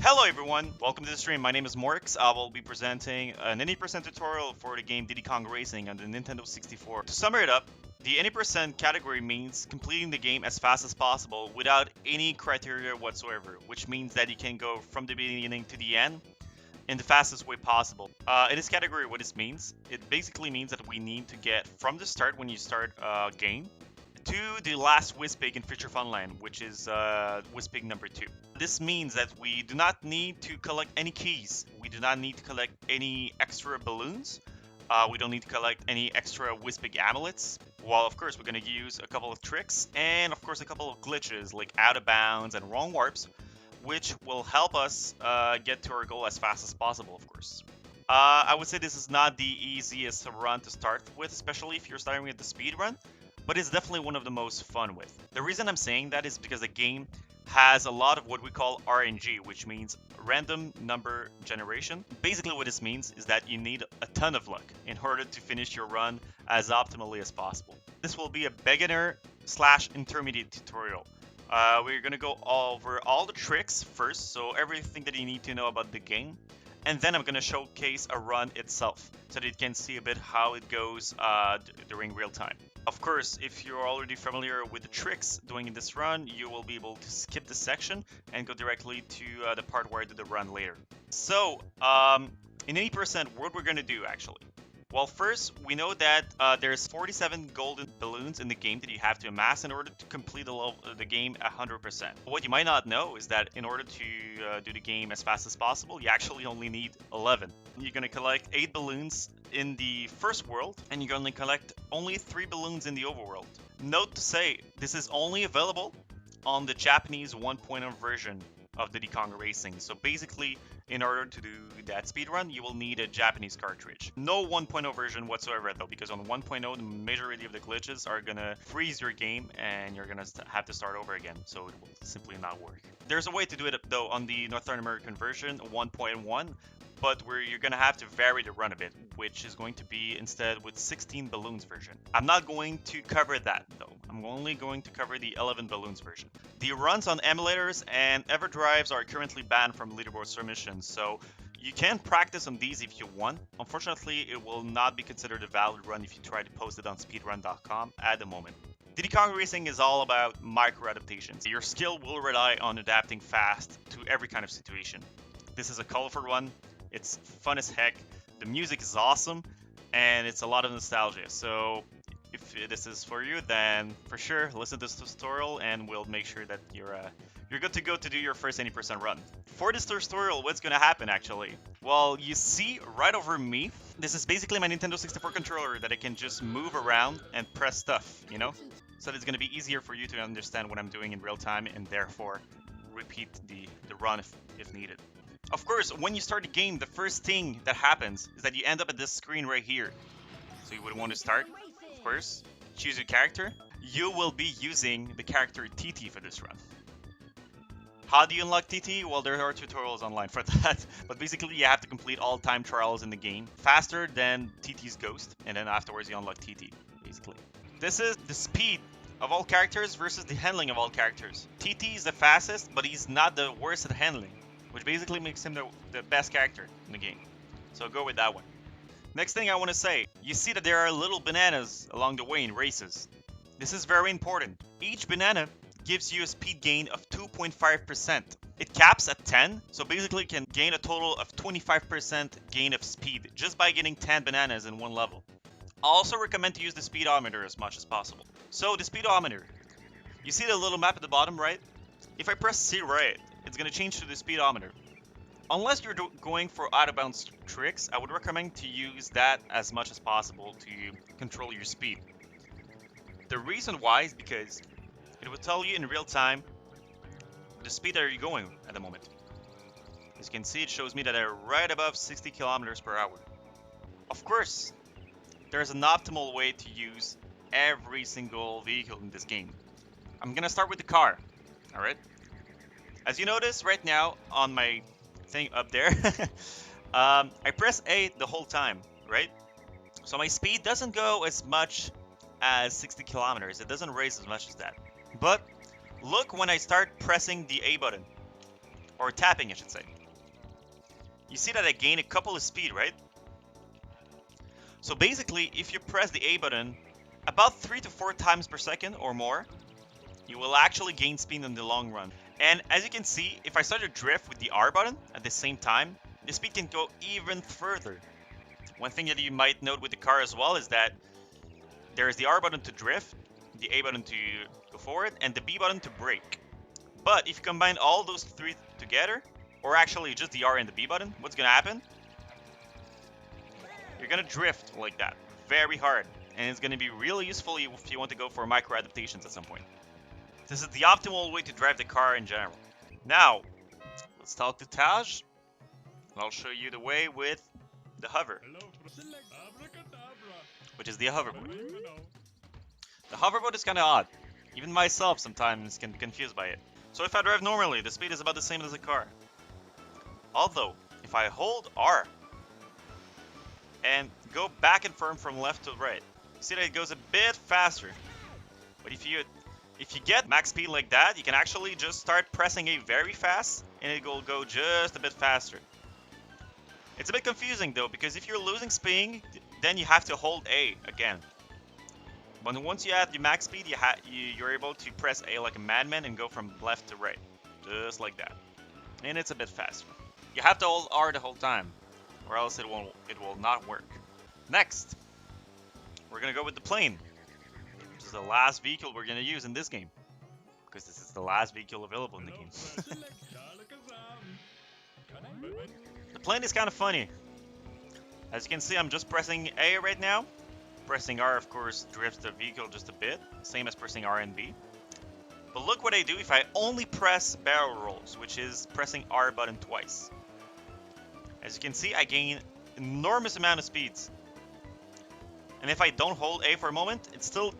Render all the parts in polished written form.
Hello everyone, welcome to the stream. My name is Morix. I will be presenting an any percent tutorial for the game Diddy Kong Racing on the Nintendo 64. To sum it up, the any percent category means completing the game as fast as possible without any criteria whatsoever, which means that you can go from the beginning to the end in the fastest way possible. In this category, what this means, it basically means that we need to get from the start when you start a game to the last Wizpig in Future Funland, which is Wizpig number 2. This means that we do not need to collect any keys. We do not need to collect any extra balloons. We don't need to collect any extra Wizpig amulets. Well, of course, we're going to use a couple of tricks and, of course, a couple of glitches like out of bounds and wrong warps, which will help us get to our goal as fast as possible, of course. I would say this is not the easiest run to start with, especially if you're starting with the speedrun, but it's definitely one of the most fun with. The reason I'm saying that is because the game has a lot of what we call RNG, which means random number generation. Basically what this means is that you need a ton of luck in order to finish your run as optimally as possible. This will be a beginner/intermediate tutorial. We're going to go over all the tricks first, so everything that you need to know about the game. And then I'm going to showcase a run itself, so that you can see a bit how it goes during real time. Of course, if you're already familiar with the tricks doing this run, you will be able to skip this section and go directly to the part where I do the run later. So, in 80%, what we're going to do actually? Well, first, we know that there's 47 golden balloons in the game that you have to amass in order to complete the game 100%. What you might not know is that in order to do the game as fast as possible, you actually only need 11. You're going to collect 8 balloons in the first world, and you're going to collect only 3 balloons in the overworld. Note to say, this is only available on the Japanese 1.0 version of Diddy Kong Racing. So basically, in order to do that speedrun, you will need a Japanese cartridge. No 1.0 version whatsoever though, because on 1.0, the majority of the glitches are gonna freeze your game and you're gonna have to start over again, so it will simply not work. There's a way to do it though on the North American version, 1.1, but where you're gonna have to vary the run a bit, which is going to be instead with 16 balloons version. I'm not going to cover that though. I'm only going to cover the 11 balloons version. The runs on emulators and EverDrives are currently banned from leaderboard submissions, so you can practice on these if you want. Unfortunately, it will not be considered a valid run if you try to post it on speedrun.com at the moment. Diddy Kong Racing is all about micro adaptations. Your skill will rely on adapting fast to every kind of situation. This is a colorful one. It's fun as heck, the music is awesome, and it's a lot of nostalgia. So if this is for you, then for sure listen to this tutorial and we'll make sure that you're good to go to do your first 80% run. For this tutorial, what's going to happen actually? Well, you see right over me, this is basically my Nintendo 64 controller that I can just move around and press stuff, you know? So that it's going to be easier for you to understand what I'm doing in real time and therefore repeat the run if needed. Of course, when you start the game, the first thing that happens is that you end up at this screen right here. So you would want to start, of course, choose your character. You will be using the character TT for this run. How do you unlock TT? Well, there are tutorials online for that, but basically you have to complete all time trials in the game faster than TT's ghost, and then afterwards you unlock TT, basically. This is the speed of all characters versus the handling of all characters. TT is the fastest, but he's not the worst at handling, which basically makes him the best character in the game. So go with that one. Next thing I want to say, you see that there are little bananas along the way in races. This is very important. Each banana gives you a speed gain of 2.5%. It caps at 10, so basically you can gain a total of 25% gain of speed just by getting 10 bananas in one level. I also recommend to use the speedometer as much as possible. So the speedometer, you see the little map at the bottom right? If I press C right, it's going to change to the speedometer. Unless you're going for out-of-bounds tricks, I would recommend to use that as much as possible to control your speed. The reason why is because it will tell you in real time the speed that you're going at the moment. As you can see, it shows me that I'm right above 60 kilometers per hour. Of course, there's an optimal way to use every single vehicle in this game. I'm going to start with the car, alright? As you notice right now on my thing up there, I press A the whole time, right? So my speed doesn't go as much as 60 kilometers. It doesn't raise as much as that. But look when I start pressing the A button, or tapping I should say. You see that I gain a couple of speed, right? So basically, if you press the A button about 3 to 4 times per second or more, you will actually gain speed in the long run. And as you can see, if I start to drift with the R button at the same time, the speed can go even further. One thing that you might note with the car as well is that there is the R button to drift, the A button to go forward, and the B button to brake. But if you combine all those three together, or actually just the R and the B button, what's gonna happen? You're gonna drift like that, very hard, and it's gonna be really useful if you want to go for micro adaptations at some point. This is the optimal way to drive the car in general. Now, let's talk to Taj. I'll show you the way with the hover, which is the hoverboat. The hoverboat is kind of odd. Even myself sometimes can be confused by it. So if I drive normally, the speed is about the same as a car. Although, if I hold R and go back and forth from left to right, you see that it goes a bit faster. But if you get max speed like that, you can actually just start pressing A very fast and it will go just a bit faster. It's a bit confusing though, because if you're losing speed, then you have to hold A again. But once you have the max speed, you're able to press A like a madman and go from left to right, just like that. And it's a bit faster. You have to hold R the whole time, or else it will not work. Next, we're gonna go with the plane, which is the last vehicle we're gonna use in this game, because this is the last vehicle available in the game. The plane is kind of funny. As you can see, I'm just pressing A right now. Pressing R, of course, drifts the vehicle just a bit, same as pressing R and B. But look what I do if I only press barrel rolls, which is pressing R button twice. As you can see, I gain enormous amount of speeds. And if I don't hold A for a moment, it still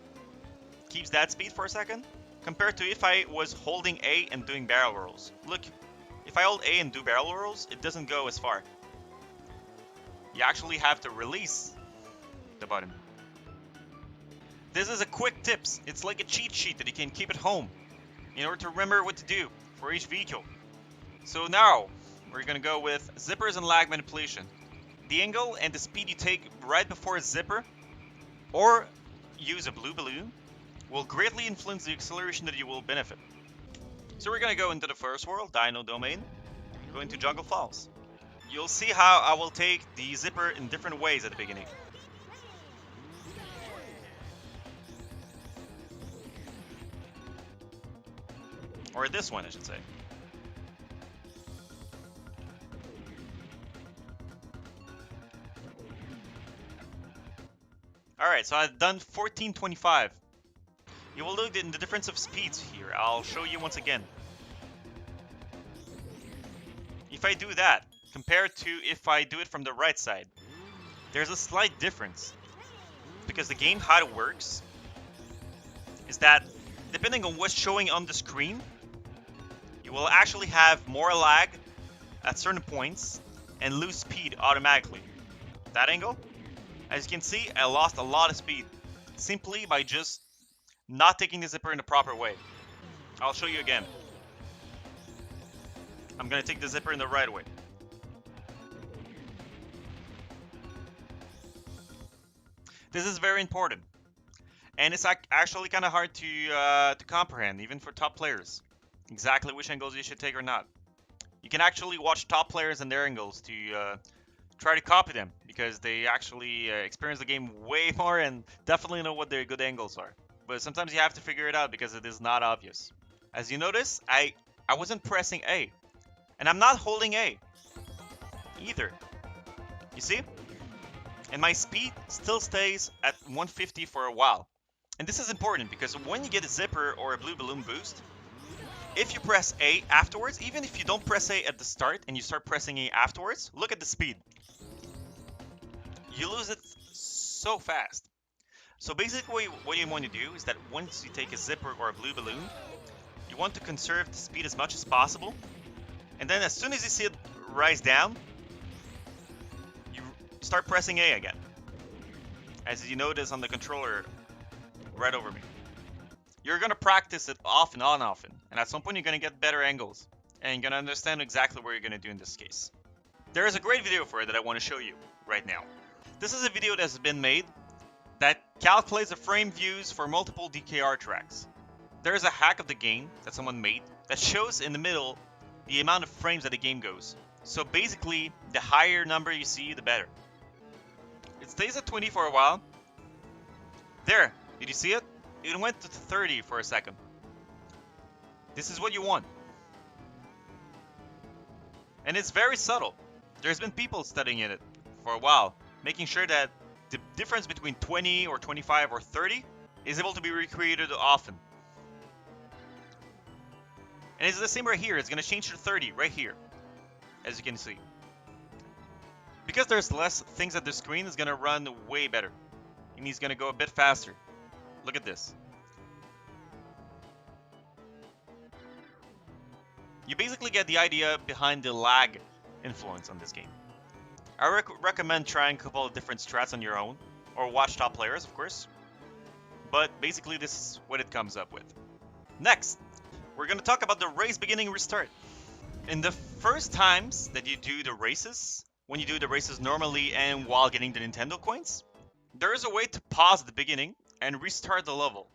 keeps that speed for a second, compared to if I was holding A and doing barrel rolls. Look, if I hold A and do barrel rolls, it doesn't go as far. You actually have to release the button. This is a quick tips. It's like a cheat sheet that you can keep at home in order to remember what to do for each vehicle. So now, we're gonna go with zippers and lag manipulation. The angle and the speed you take right before a zipper, or use a blue balloon, will greatly influence the acceleration that you will benefit. So we're gonna go into the first world, Dino Domain, go into Jungle Falls. You'll see how I will take the zipper in different ways at the beginning. Or this one, I should say. Alright, so I've done 1425. You will look in the difference of speeds here. I'll show you once again. If I do that, compared to if I do it from the right side, there's a slight difference. Because the game, how it works, is that depending on what's showing on the screen, you will actually have more lag at certain points and lose speed automatically. That angle, as you can see, I lost a lot of speed simply by just not taking the zipper in the proper way. I'll show you again. I'm gonna take the zipper in the right way. This is very important, and it's actually kind of hard to comprehend, even for top players, exactly which angles you should take or not. You can actually watch top players and their angles to try to copy them, because they actually experience the game way more and definitely know what their good angles are. But sometimes you have to figure it out because it is not obvious. As you notice, I wasn't pressing A, and I'm not holding A either. You see? And my speed still stays at 150 for a while. And this is important because when you get a zipper or a blue balloon boost, if you press A afterwards, even if you don't press A at the start and you start pressing A afterwards, look at the speed. You lose it so fast. So basically what you want to do is that once you take a zipper or a blue balloon, you want to conserve the speed as much as possible. And then as soon as you see it rise down, you start pressing A again. As you notice on the controller right over me. You're going to practice it often, and at some point you're going to get better angles. And you're going to understand exactly what you're going to do in this case. There is a great video for it that I want to show you right now. This is a video that has been made that calculates the frame views for multiple DKR tracks. There is a hack of the game that someone made that shows in the middle the amount of frames that the game goes. So basically, the higher number you see, the better. It stays at 20 for a while. There, did you see it? It went to 30 for a second. This is what you want. And it's very subtle. There's been people studying it for a while, making sure that the difference between 20 or 25 or 30 is able to be recreated often. And it's the same right here. It's going to change to 30 right here, as you can see. Because there's less things at the screen, it's going to run way better. And he's going to go a bit faster. Look at this. You basically get the idea behind the lag influence on this game. I recommend trying a couple of different strats on your own, or watch top players, of course. But basically this is what it comes up with. Next, we're going to talk about the race beginning restart. In the first times that you do the races, when you do the races normally and while getting the Nintendo coins, there is a way to pause at the beginning and restart the level.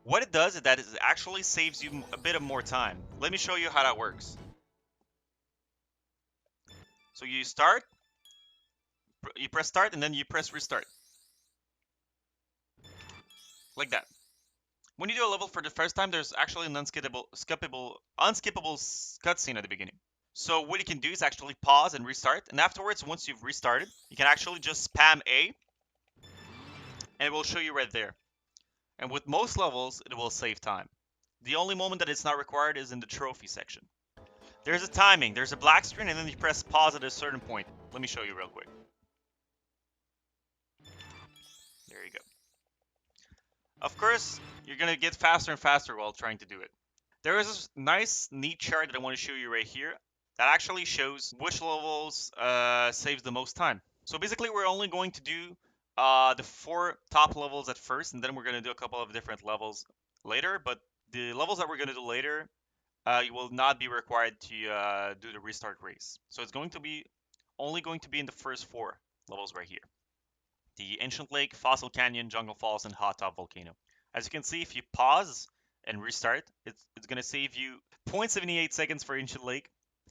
What it does is that it actually saves you a bit of more time. Let me show you how that works. So you start, you press start, and then you press restart. Like that. When you do a level for the first time, there's actually an unskippable cutscene at the beginning. So what you can do is actually pause and restart, and afterwards, once you've restarted, you can actually just spam A, and it will show you right there. And with most levels, it will save time. The only moment that it's not required is in the trophy section. There's a timing, there's a black screen, and then you press pause at a certain point. Let me show you real quick. There you go. Of course, you're going to get faster and faster while trying to do it. There is this nice, neat chart that I want to show you right here that actually shows which levels saves the most time. So basically, we're only going to do the 4 top levels at first, and then we're going to do a couple of different levels later. But the levels that we're going to do later, you will not be required to do the restart race. So it's going to be only going to be in the first 4 levels right here. The Ancient Lake, Fossil Canyon, Jungle Falls, and Hot Top Volcano. As you can see, if you pause and restart, it's going to save you 0.78 seconds for Ancient Lake,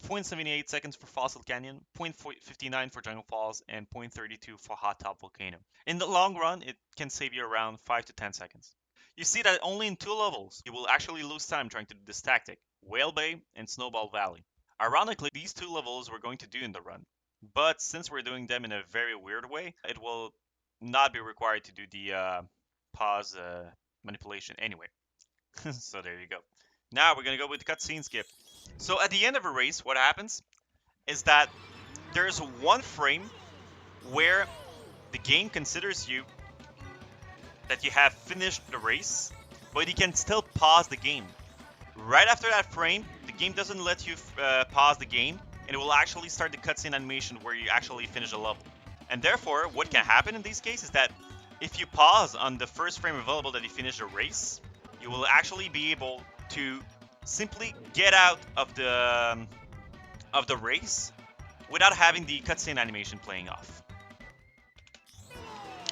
0.78 seconds for Fossil Canyon, 0.59 for Jungle Falls, and 0.32 for Hot Top Volcano. In the long run, it can save you around 5 to 10 seconds. You see that only in 2 levels, you will actually lose time trying to do this tactic, Whale Bay and Snowball Valley. Ironically, these 2 levels we're going to do in the run, but since we're doing them in a very weird way, it will not be required to do the pause manipulation anyway. So there you go. Now we're going to go with the cutscene skip. So at the end of a race, what happens is that there's 1 frame where the game considers you that you have finished the race, but you can still pause the game. Right after that frame, the game doesn't let you pause the game, and it will actually start the cutscene animation where you actually finish the level. And therefore, what can happen in these cases is that if you pause on the first frame available that you finish a race, you will actually be able to simply get out of the race without having the cutscene animation playing off.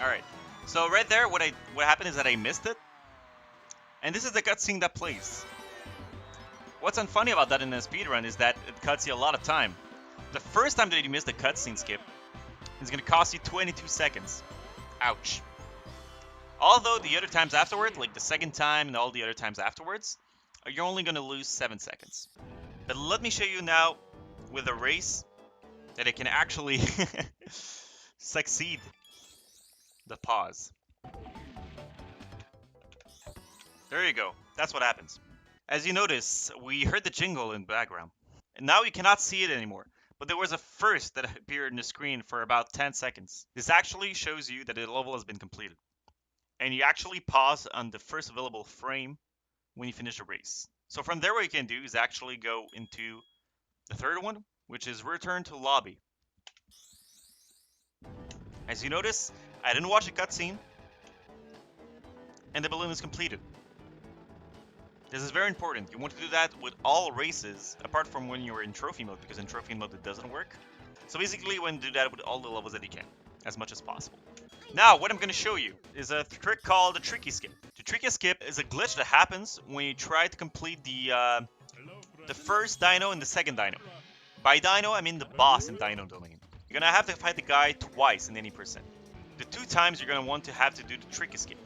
Alright, so right there, what happened is that I missed it. And this is the cutscene that plays. What's unfunny about that in a speedrun is that it cuts you a lot of time. The first time that you miss the cutscene skip, it's going to cost you 22 seconds. Ouch. Although the other times afterward, like the second time and all the other times afterwards, you're only going to lose 7 seconds. But let me show you now with a race that it can actually succeed the pause. There you go. That's what happens. As you notice, we heard the jingle in the background. And now you cannot see it anymore. But there was a first that appeared in the screen for about 10 seconds. This actually shows you that the level has been completed. And you actually pause on the first available frame when you finish a race. So from there, what you can do is actually go into the third one, which is return to lobby. As you notice, I didn't watch a cutscene, and the balloon is completed. This is very important. You want to do that with all races, apart from when you're in trophy mode, because in trophy mode it doesn't work. So basically, you want to do that with all the levels that you can, as much as possible. Now, what I'm going to show you is a trick called the Tricky Skip. The Tricky Skip is a glitch that happens when you try to complete the first dino and the second dino. By dino, I mean the boss in Dino Domain. You're going to have to fight the guy twice in any percent. The 2 times you're going to want to have to do the Tricky Skip.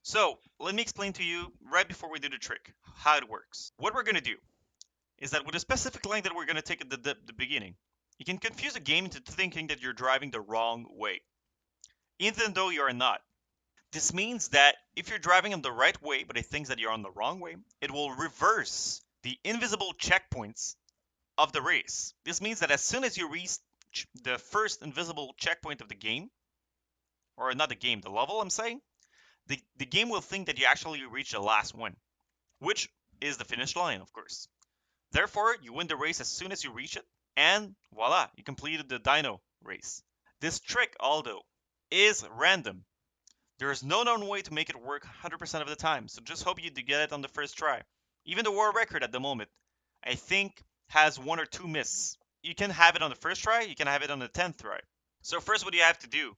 So, let me explain to you right before we do the trick how it works. What we're going to do is that with a specific line that we're going to take at the beginning, you can confuse a game into thinking that you're driving the wrong way, even though you are not. This means that if you're driving on the right way but it thinks that you're on the wrong way, it will reverse the invisible checkpoints of the race. This means that as soon as you reach the first invisible checkpoint of the game, or not the game, the level I'm saying, the game will think that you actually reached the last one, which is the finish line, of course. Therefore, you win the race as soon as you reach it, and voila, you completed the dino race. This trick, although, is random. There is no known way to make it work 100% of the time, so just hope you do get it on the first try. Even the world record at the moment, I think, has 1 or 2 misses. You can have it on the first try, you can have it on the 10th try. So first what you have to do,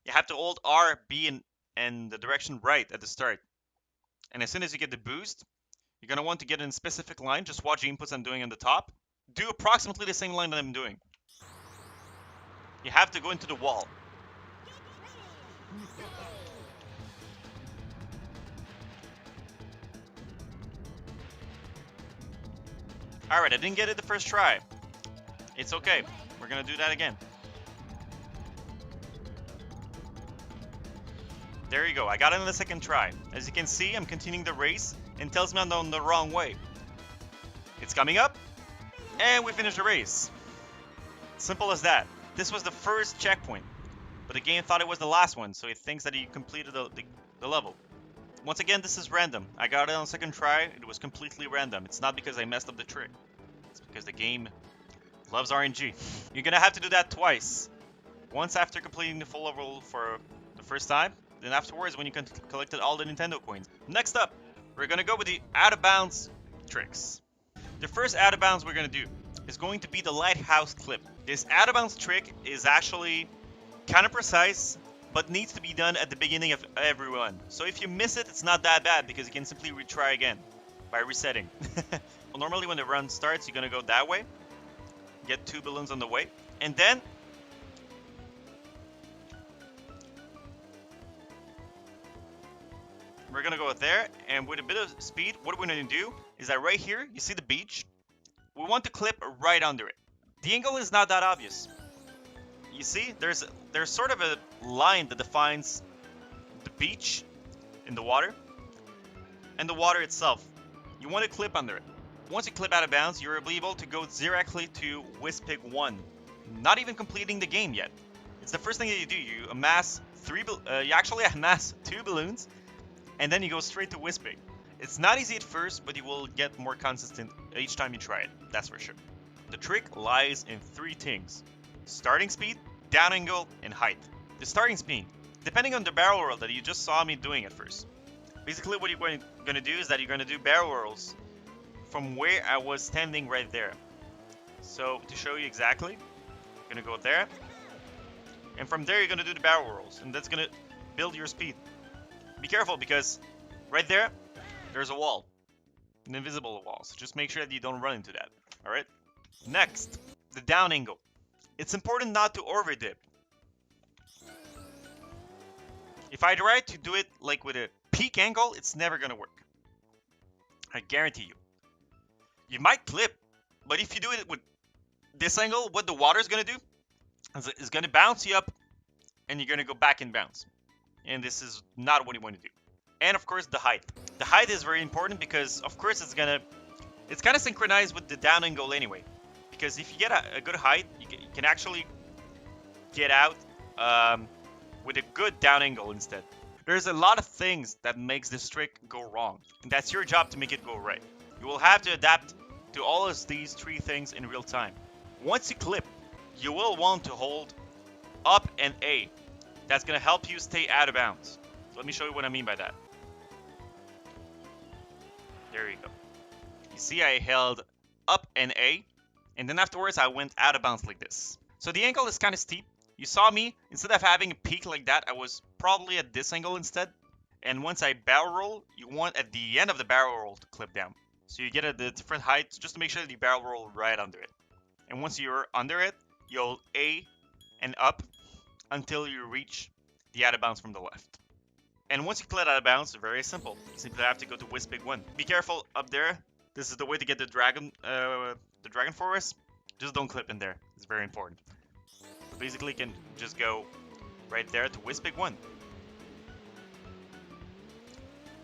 you have to hold R, B, and the direction right at the start. And as soon as you get the boost, you're going to want to get in a specific line. Just watch the inputs I'm doing on the top. Do approximately the same line that I'm doing. You have to go into the wall. Alright, I didn't get it the first try. It's okay. We're going to do that again. There you go. I got it on the second try. As you can see, I'm continuing the race and tells me I'm on the wrong way. It's coming up, and we finished the race. Simple as that. This was the first checkpoint, but the game thought it was the last one, so it thinks that you completed the level. Once again, this is random. I got it on second try. It was completely random. It's not because I messed up the trick. It's because the game loves RNG. You're gonna have to do that twice. Once after completing the full level for the first time, then afterwards when you collected all the Nintendo coins. Next up, we're gonna go with the out of bounds tricks. The first out of bounds we're gonna do is going to be the Lighthouse Skip. This out of bounds trick is actually kind of precise, but needs to be done at the beginning of every run. So if you miss it, it's not that bad because you can simply retry again by resetting. Well, normally when the run starts, you're gonna go that way, get 2 balloons on the way, and then we're gonna go there, and with a bit of speed, what we're gonna do is that right here, you see the beach? We want to clip right under it. The angle is not that obvious. You see, there's sort of a line that defines the beach in the water and the water itself. You want to clip under it. Once you clip out of bounds, you're able to go directly to Wizpig 1, not even completing the game yet. It's the first thing that you do. You amass you actually amass 2 balloons, and then you go straight to Wizpig. It's not easy at first, but you will get more consistent each time you try it, that's for sure. The trick lies in 3 things: starting speed, down angle, and height. The starting speed, depending on the barrel roll that you just saw me doing at first. Basically what you're going to do is that you're going to do barrel rolls from where I was standing right there. So to show you exactly, you're going to go there, and from there you're going to do the barrel rolls, and that's going to build your speed. Be careful because right there, there's a wall, an invisible wall, so just make sure that you don't run into that, alright? Next, the down angle. It's important not to overdip. If I try to do it like with a peak angle, it's never gonna work. I guarantee you. You might clip, but if you do it with this angle, what the water is gonna do is gonna bounce you up, and you're gonna go back in bounds. And this is not what you want to do. And of course, the height. The height is very important because, of course, it's kind of synchronized with the down angle anyway. Because if you get a good height, you can actually get out with a good down angle instead. There's a lot of things that makes this trick go wrong, and that's your job to make it go right. You will have to adapt to all of these 3 things in real time. Once you clip, you will want to hold up and A. That's going to help you stay out of bounds. Let me show you what I mean by that. There you go. You see I held up and A, And then afterwards, I went out of bounds like this. So the angle is kind of steep. You saw me, instead of having a peak like that, I was probably at this angle instead. And once I barrel roll, you want at the end of the barrel roll to clip down. So you get at the different heights just to make sure that you barrel roll right under it. And once you're under it, you'll A and up until you reach the out of bounds from the left. And once you clip out of bounds, very simple. You simply have to go to Wizpig 1. Be careful up there. This is the way to get the dragon forest. Just don't clip in there. It's very important. So basically, you can just go right there to Wizpig 1.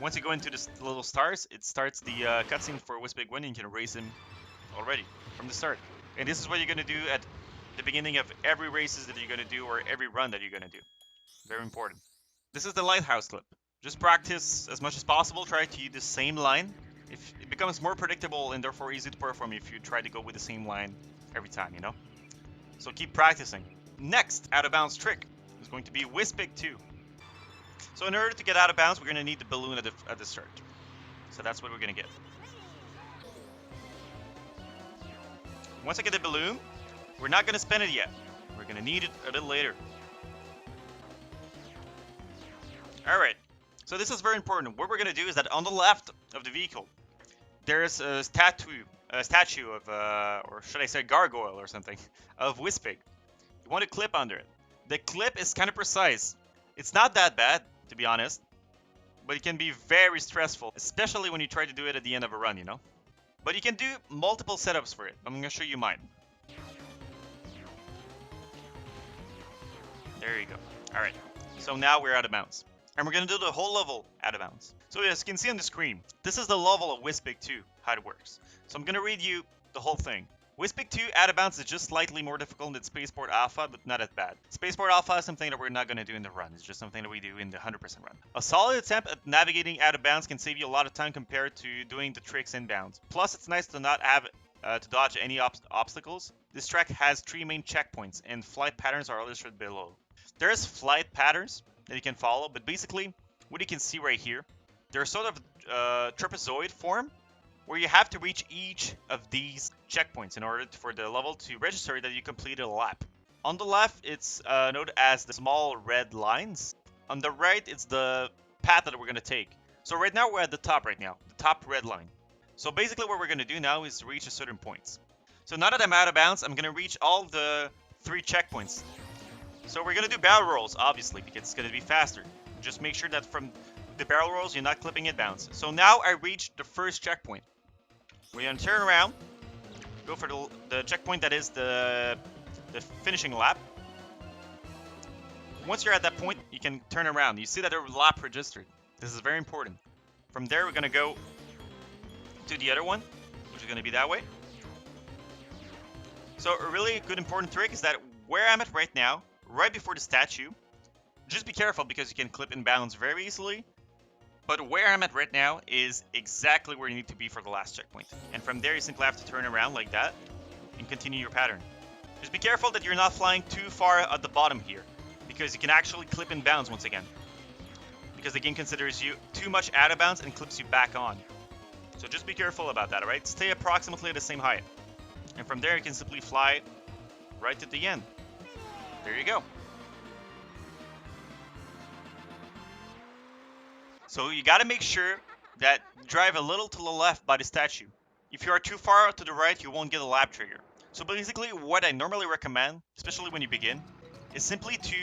Once you go into the little stars, it starts the cutscene for Wizpig 1, and you can race him already from the start. And this is what you're going to do at the beginning of every races that you're going to do, or every run that you're going to do. Very important. This is the Lighthouse Skip. Just practice as much as possible. Try to use the same line. If it becomes more predictable and therefore easy to perform if you try to go with the same line every time, you know? So keep practicing. Next out of bounds trick is going to be Wizpig 2. So in order to get out of bounds, we're going to need the balloon at the start. So that's what we're going to get. Once I get the balloon, we're not going to spend it yet. We're going to need it a little later. Alright, so this is very important. What we're going to do is that on the left of the vehicle, there's a statue of, or should I say gargoyle or something, of Wizpig. You want to clip under it. The clip is kind of precise. It's not that bad, to be honest, but it can be very stressful, especially when you try to do it at the end of a run, you know? But you can do multiple setups for it. I'm going to show you mine. There you go. Alright, so now we're out of bounds. And we're going to do the whole level out of bounds. So as you can see on the screen, this is the level of Wizpig 2, how it works. So I'm going to read you the whole thing. Wizpig 2 out of bounds is just slightly more difficult than Spaceport Alpha, but not as bad. Spaceport Alpha is something that we're not going to do in the run. It's just something that we do in the 100% run. A solid attempt at navigating out of bounds can save you a lot of time compared to doing the tricks inbound. Plus, it's nice to not have to dodge any obstacles. This track has 3 main checkpoints, and flight patterns are illustrated below. There's flight patterns that you can follow, but basically, what you can see right here, they're sort of trapezoid form, where you have to reach each of these checkpoints in order for the level to register that you completed a lap. On the left, it's noted as the small red lines. On the right, it's the path that we're going to take. So right now, we're at the top right now, the top red line. So basically what we're going to do now is reach a certain points. So now that I'm out of bounds, I'm going to reach all the 3 checkpoints. So we're going to do barrel rolls, obviously, because it's going to be faster. Just make sure that from the barrel rolls, you're not clipping it bounds. So now I reached the first checkpoint. We're going to turn around, go for the checkpoint that is the finishing lap. Once you're at that point, you can turn around. You see that a lap registered. This is very important. From there, we're going to go to the other one, which is going to be that way. So a really good important trick is that where I'm at right now, right before the statue, just be careful because you can clip in bounds very easily. But where I'm at right now is exactly where you need to be for the last checkpoint. And from there, you simply have to turn around like that and continue your pattern. Just be careful that you're not flying too far at the bottom here, because you can actually clip in bounds once again. Because the game considers you too much out of bounds and clips you back on. So just be careful about that, alright? Stay approximately at the same height. And from there, you can simply fly right to the end. There you go. So you gotta make sure that you drive a little to the left by the statue. If you are too far to the right, you won't get a lap trigger. So basically, what I normally recommend, especially when you begin, is simply to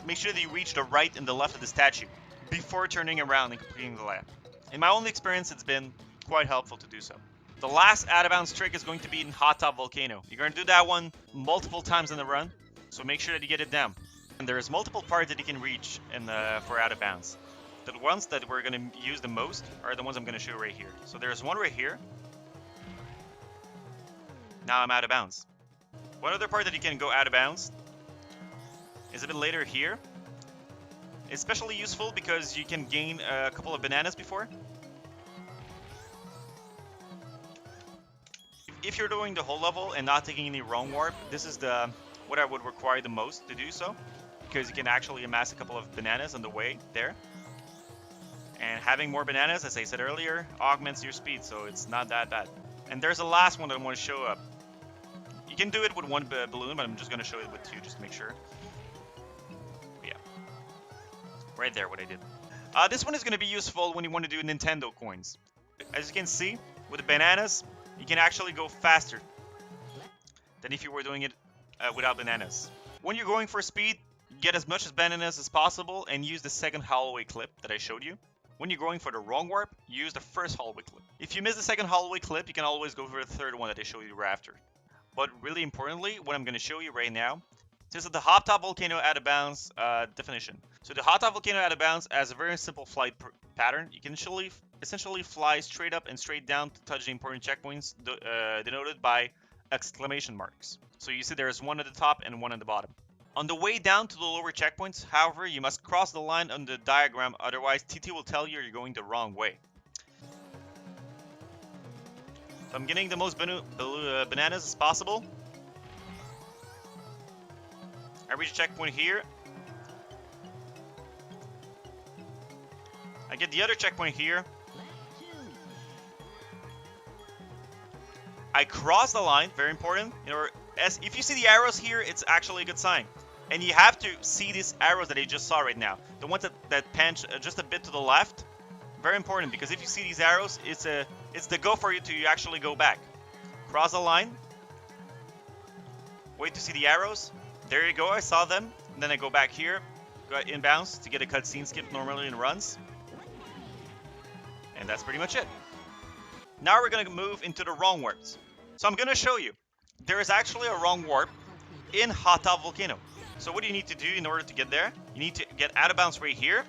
make sure that you reach the right and the left of the statue before turning around and completing the lap. In my own experience, it's been quite helpful to do so. The last out of bounds trick is going to be in Hot Top Volcano. You're going to do that one multiple times in the run, so make sure that you get it down. And there's multiple parts that you can reach for out of bounds. The ones that we're going to use the most are the ones I'm going to show right here. So there's one right here. Now I'm out of bounds. One other part that you can go out of bounds is a bit later here. It's especially useful because you can gain a couple of bananas before. If you're doing the whole level and not taking any wrong warp, this is what I would require the most to do so, because you can actually amass a couple of bananas on the way there. And having more bananas, as I said earlier, augments your speed, so it's not that bad. And there's a last one that I want to show up. can do it with one balloon, but I'm just going to show it with two just to make sure. Yeah. Right there, what I did. This one is going to be useful when you want to do Nintendo coins. As you can see, with the bananas, you can actually go faster than if you were doing it without bananas. When you're going for speed, get as much as bananas as possible and use the second hallway clip that I showed you. When you're going for the wrong warp, use the first hallway clip. If you miss the second hallway clip, you can always go for the third one that I showed you right after. But really importantly, what I'm going to show you right now, this is the hot top volcano out of bounds definition. So the hot top volcano out of bounds has a very simple flight pattern. You can essentially fly straight up and straight down to touch the important checkpoints denoted by exclamation marks. So you see there's one at the top and one at the bottom. On the way down to the lower checkpoints, however, you must cross the line on the diagram, otherwise TT will tell you you're going the wrong way. So I'm getting the most bananas as possible. I reach a checkpoint here. I get the other checkpoint here. I cross the line, very important. If you see the arrows here, it's actually a good sign. And you have to see these arrows that I just saw right now. The ones that punch just a bit to the left. Very important, because if you see these arrows, it's the go for you to actually go back. Cross the line. Wait to see the arrows. There you go, I saw them. And then I go back here, go inbounds to get a cutscene skip normally in runs. And that's pretty much it. Now we're going to move into the wrong warps. So I'm going to show you. There is actually a wrong warp in Hot Top Volcano. So what do you need to do in order to get there? You need to get out of bounds right here.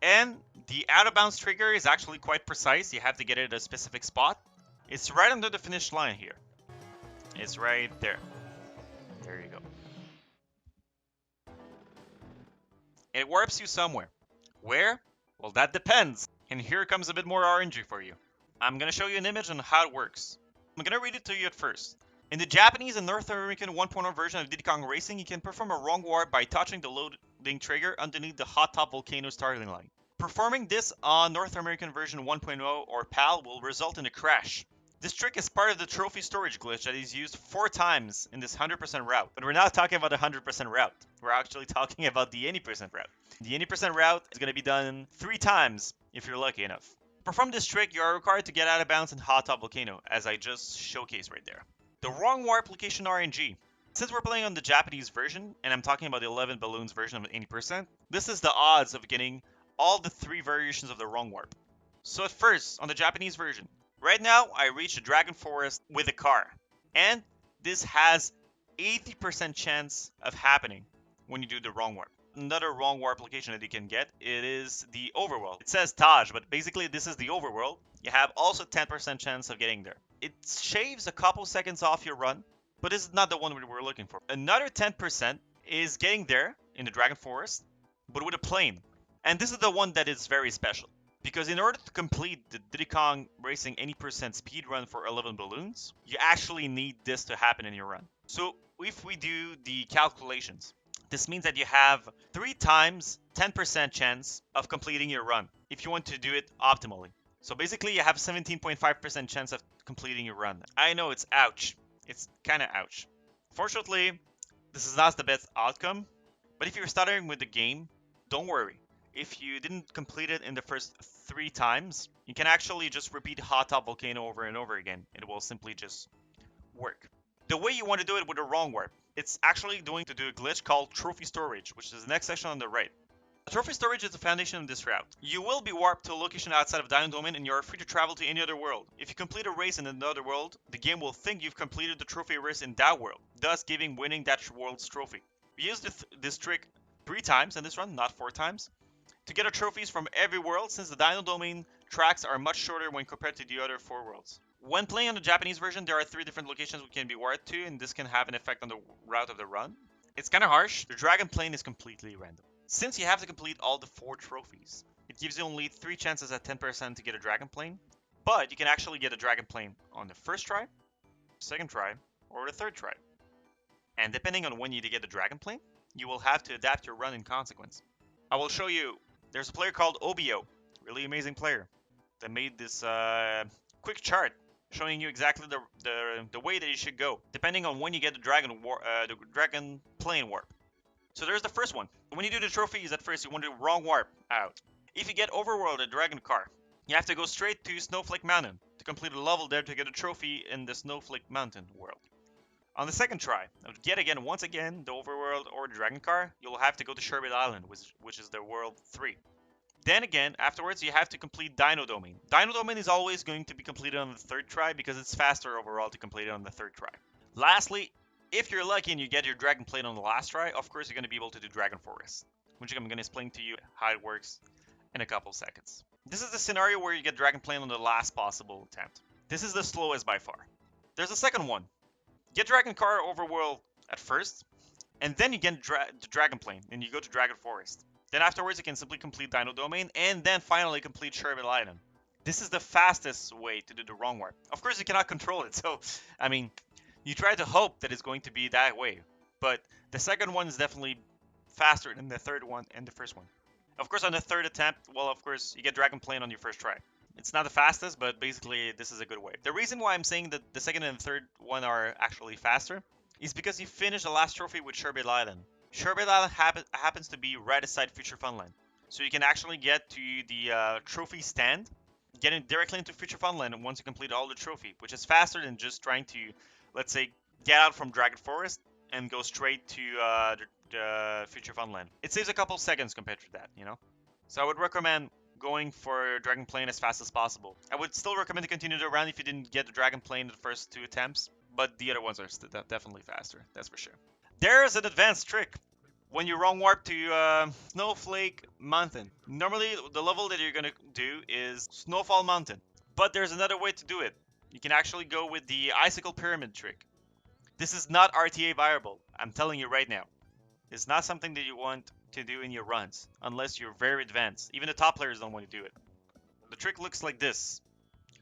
And the out of bounds trigger is actually quite precise. You have to get it at a specific spot. It's right under the finish line here. It's right there. There you go. It warps you somewhere. Where? Well, that depends. And here comes a bit more RNG for you. I'm going to show you an image on how it works. I'm going to read it to you at first. In the Japanese and North American 1.0 version of Diddy Kong Racing, you can perform a wrong warp by touching the loading trigger underneath the Hot Top Volcano starting line. Performing this on North American version 1.0 or PAL will result in a crash. This trick is part of the trophy storage glitch that is used 4 times in this 100% route. But we're not talking about the 100% route. We're actually talking about the 80% route. The 80% route is going to be done 3 times if you're lucky enough. To perform this trick, you are required to get out of bounds in Hot Top Volcano, as I just showcased right there. The wrong warp location RNG. Since we're playing on the Japanese version, and I'm talking about the 11 balloons version of 80%, this is the odds of getting all the 3 variations of the wrong warp. So at first, on the Japanese version, right now I reach the Dragon Forest with a car, and this has 80% chance of happening when you do the wrong warp. Another wrong warp location that you can get, it is the Overworld. It says Taj, but basically this is the Overworld. You have also 10% chance of getting there. It shaves a couple seconds off your run, but this is not the one we were looking for. Another 10% is getting there in the Dragon Forest, but with a plane. And this is the one that is very special. Because in order to complete the Diddy Kong Racing 80% speed run for 11 balloons, you actually need this to happen in your run. So if we do the calculations, this means that you have 3 times 10% chance of completing your run if you want to do it optimally. So basically you have 17.5% chance of completing your run. I know it's ouch. It's kind of ouch. Fortunately, this is not the best outcome, but if you're starting with the game, don't worry. If you didn't complete it in the first 3 times, you can actually just repeat Hot Top Volcano over and over again. It will simply just work. The way you want to do it with the wrong warp, it's actually going to do a glitch called Trophy Storage, which is the next section on the right. Trophy Storage is the foundation of this route. You will be warped to a location outside of Dino Domain and you are free to travel to any other world. If you complete a race in another world, the game will think you've completed the trophy race in that world, thus giving winning that world's trophy. We used this trick 3 times in this run, not 4 times, to get our trophies from every world since the Dino Domain tracks are much shorter when compared to the other 4 worlds. When playing on the Japanese version, there are 3 different locations we can be warped to, and this can have an effect on the route of the run. It's kind of harsh. The Dragon Plane is completely random. Since you have to complete all the 4 trophies, it gives you only 3 chances at 10% to get a Dragon Plane, but you can actually get a Dragon Plane on the first try, second try, or the third try. And depending on when you get the Dragon Plane, you will have to adapt your run in consequence. I will show you. There's a player called Obio, really amazing player, that made this quick chart showing you exactly the way that you should go, depending on when you get the dragon plane warp. So there's the first one. When you do the trophies at first, you want to do wrong warp out. If you get Overworld a dragon car, you have to go straight to Snowflake Mountain to complete a level there to get a trophy in the Snowflake Mountain world. On the second try, yet again, once again, the Overworld or the dragon car, you'll have to go to Sherbet Island, which is the world 3. Then again, afterwards, you have to complete Dino Domain. Dino Domain is always going to be completed on the third try because it's faster overall to complete it on the third try. Lastly, if you're lucky and you get your Dragon Plane on the last try, of course you're going to be able to do Dragon Forest, which I'm going to explain to you how it works in a couple seconds. This is the scenario where you get Dragon Plane on the last possible attempt. This is the slowest by far. There's a second one. Get Dragon Car Overworld at first, and then you get the Dragon Plane, and you go to Dragon Forest. Then afterwards, you can simply complete Dino Domain, and then finally complete Sherbet Island. This is the fastest way to do the wrong warp. Of course, you cannot control it, so, I mean, you try to hope that it's going to be that way. But the second one is definitely faster than the third one and the first one. Of course, on the third attempt, well, of course, you get Dragon Plane on your first try. It's not the fastest, but basically, this is a good way. The reason why I'm saying that the second and third one are actually faster is because you finish the last trophy with Sherbet Island. Sherbet Island happens to be right aside Future Funland. So you can actually get to the trophy stand, getting directly into Future Funland once you complete all the trophy, which is faster than just trying to, let's say, get out from Dragon Forest and go straight to the Future Funland. It saves a couple seconds compared to that, you know? So I would recommend going for Dragon Plane as fast as possible. I would still recommend to continue the round if you didn't get the Dragon Plane the first 2 attempts, but the other ones are definitely faster, that's for sure. There's an advanced trick. When you wrong warp to Snowflake Mountain, normally the level that you're gonna do is Snowfall Mountain, but there's another way to do it. You can actually go with the Icicle Pyramid trick. This is not RTA viable, I'm telling you right now. It's not something that you want to do in your runs, unless you're very advanced. Even the top players don't want to do it. The trick looks like this.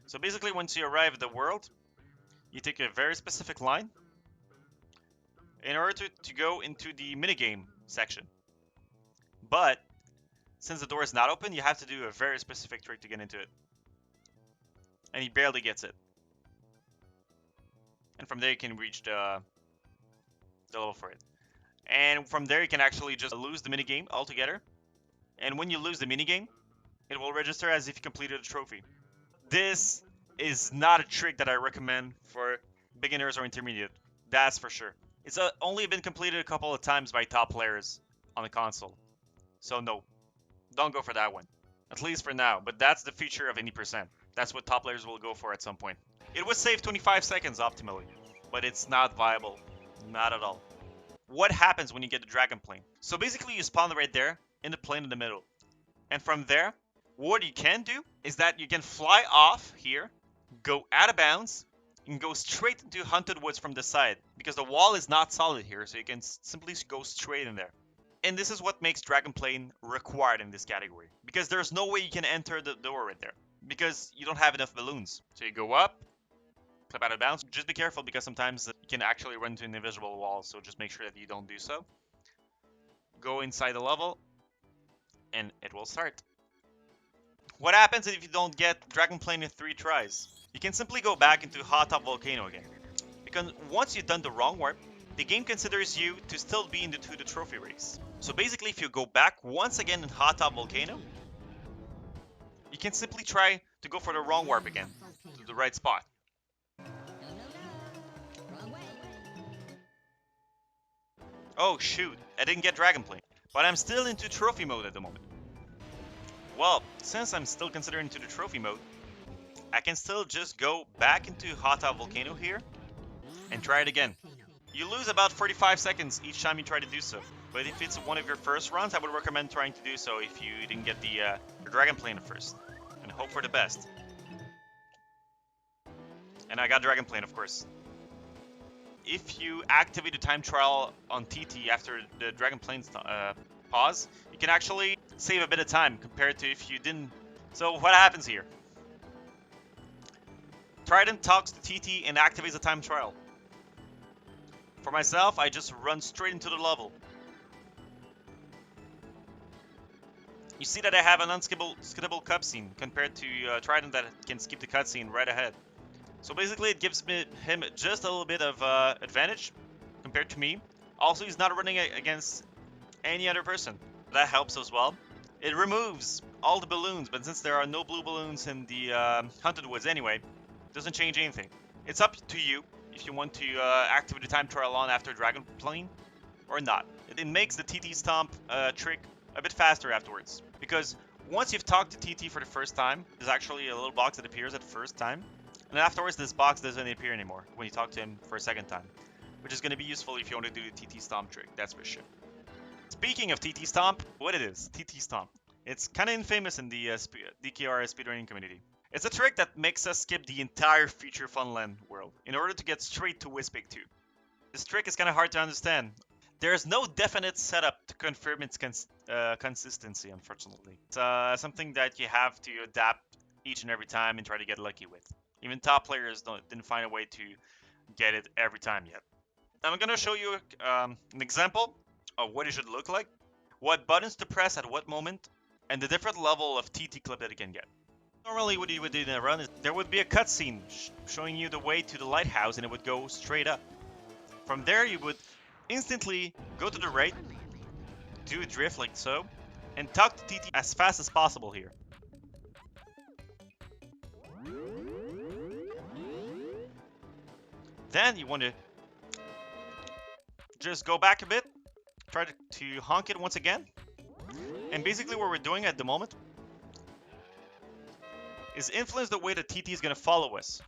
So basically, once you arrive at the world, you take a very specific line in order to go into the minigame section. But since the door is not open, you have to do a very specific trick to get into it. And he barely gets it. And from there you can reach the level for it. And from there you can actually just lose the minigame altogether. And when you lose the minigame, it will register as if you completed a trophy. This is not a trick that I recommend for beginners or intermediate. That's for sure. It's only been completed a couple of times by top players on the console. So no, don't go for that one. At least for now, but that's the feature of any percent. That's what top players will go for at some point. It would save 25 seconds optimally, but it's not viable. Not at all. What happens when you get the Dragon Plane? So basically you spawn right there in the plane in the middle. And from there, what you can do is that you can fly off here, go out of bounds, and go straight into Haunted Woods from the side, because the wall is not solid here, so you can simply go straight in there. And this is what makes Dragon Plane required in this category, because there's no way you can enter the door right there, because you don't have enough balloons. So you go up, clip out of bounds. Just be careful, because sometimes you can actually run into an invisible wall, so just make sure that you don't do so. Go inside the level, and it will start. What happens if you don't get Dragon Plane in 3 tries? You can simply go back into Hot Top Volcano again. Because once you've done the wrong warp, the game considers you to still be in the trophy race. So basically, if you go back once again in Hot Top Volcano, you can simply try to go for the wrong warp again, to the right spot. Oh shoot, I didn't get Dragon Plane, but I'm still into trophy mode at the moment. Well, since I'm still considering to the trophy mode, I can still just go back into Hot Top Volcano here and try it again. You lose about 45 seconds each time you try to do so, but if it's one of your first runs, I would recommend trying to do so if you didn't get the Dragon Plane at first, and hope for the best. And I got Dragon Plane, of course. If you activate the time trial on TT after the Dragon Plane pause, you can actually save a bit of time compared to if you didn't. So what happens here? Trident talks to TT and activates the time trial. For myself, I just run straight into the level. You see that I have an unskippable cutscene compared to Trident that can skip the cutscene right ahead. So basically it gives him just a little bit of advantage compared to me. Also, he's not running against any other person. That helps as well. It removes all the balloons, but since there are no blue balloons in the Haunted Woods anyway, it doesn't change anything. It's up to you if you want to activate the time trial on after Dragon Plane or not. It makes the TT Stomp trick a bit faster afterwards. Because once you've talked to TT for the first time, there's actually a little box that appears at the first time. And afterwards, this box doesn't appear anymore when you talk to him for a second time. Which is going to be useful if you want to do the TT Stomp trick, that's for sure. Speaking of TT Stomp, what it is, TT Stomp. It's kind of infamous in the DKR speedrunning community. It's a trick that makes us skip the entire Future Funland world in order to get straight to Wizpig 2. This trick is kind of hard to understand. There's no definite setup to confirm its consistency, unfortunately. It's something that you have to adapt each and every time and try to get lucky with. Even top players didn't find a way to get it every time yet. I'm going to show you an example of what it should look like, what buttons to press at what moment, and the different level of TT clip that you can get. Normally what you would do in a run is there would be a cutscene showing you the way to the lighthouse and it would go straight up. From there you would instantly go to the right, do a drift like so, and talk to TT as fast as possible here. Then you want to just go back a bit, try to honk it once again, and basically what we're doing at the moment is influence the way that TT is going to follow us.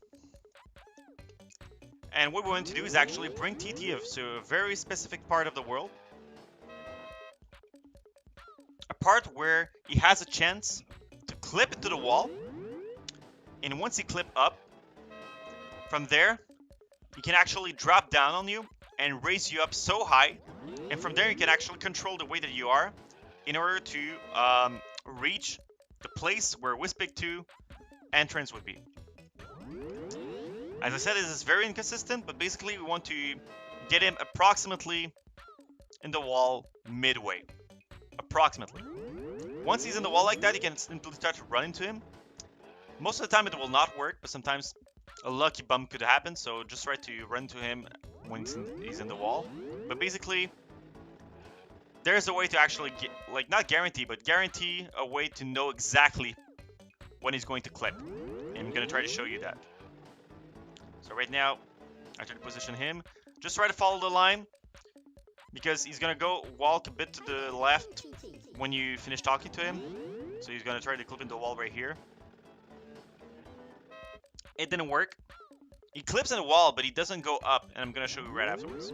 And what we're going to do is actually bring TT to a very specific part of the world. A part where he has a chance to clip into the wall. And once he clip up, from there, he can actually drop down on you and raise you up so high. And from there, you can actually control the way that you are in order to reach the place where Wizpig 2 entrance would be. As I said, this is very inconsistent, but basically we want to get him approximately in the wall midway. Approximately. Once he's in the wall like that, you can simply start to run into him. Most of the time it will not work, but sometimes a lucky bump could happen, so just try to run to him when he's in the wall. But basically, there's a way to actually, not guarantee, but guarantee a way to know exactly when he's going to clip. And I'm going to try to show you that. So right now, I try to position him. Just try to follow the line, because he's going to walk a bit to the left when you finish talking to him. So he's going to try to clip into the wall right here. It didn't work. He clips in the wall, but he doesn't go up, and I'm going to show you right afterwards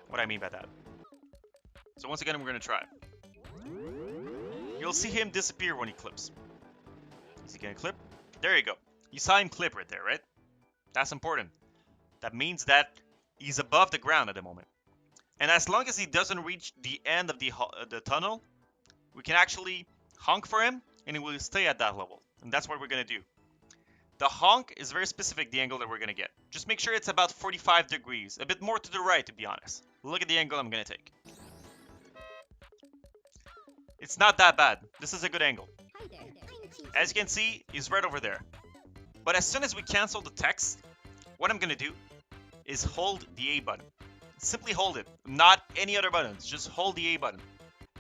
what I mean by that. So once again, we're going to try. You'll see him disappear when he clips. Is he going to clip? There you go. You saw him clip right there, right? That's important. That means that he's above the ground at the moment. And as long as he doesn't reach the end of the tunnel, we can actually honk for him, and he will stay at that level. And that's what we're going to do. The honk is very specific, the angle that we're going to get. Just make sure it's about 45 degrees. A bit more to the right, to be honest. Look at the angle I'm going to take. It's not that bad. This is a good angle. As you can see, he's right over there. But as soon as we cancel the text, what I'm going to do is hold the A button. Simply hold it. Not any other buttons. Just hold the A button.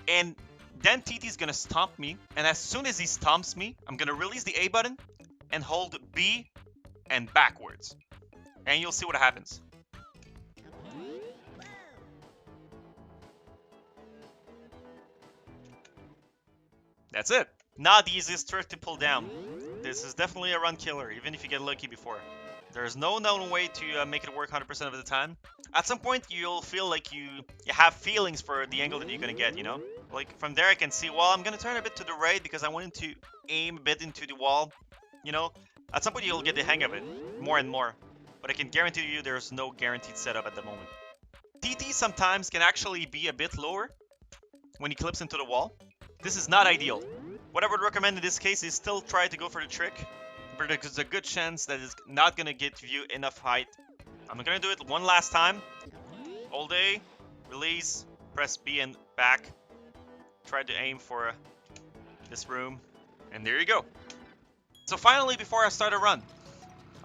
And then TT is going to stomp me. And as soon as he stomps me, I'm going to release the A button and hold B and backwards. And you'll see what happens. That's it. Not the easiest trick to pull down. This is definitely a run killer, even if you get lucky before. There's no known way to make it work 100% of the time. At some point, you'll feel like you have feelings for the angle that you're going to get, you know? Like, from there I can see, well, I'm going to turn a bit to the right because I wanted to aim a bit into the wall, you know? At some point, you'll get the hang of it, more and more. But I can guarantee you there's no guaranteed setup at the moment. TT sometimes can actually be a bit lower when he clips into the wall. This is not ideal. What I would recommend in this case is still try to go for the trick, but there's a good chance that it's not going to get you enough height. I'm going to do it one last time. Hold A, release, press B and back. Try to aim for this room, and there you go. So finally, before I start a run,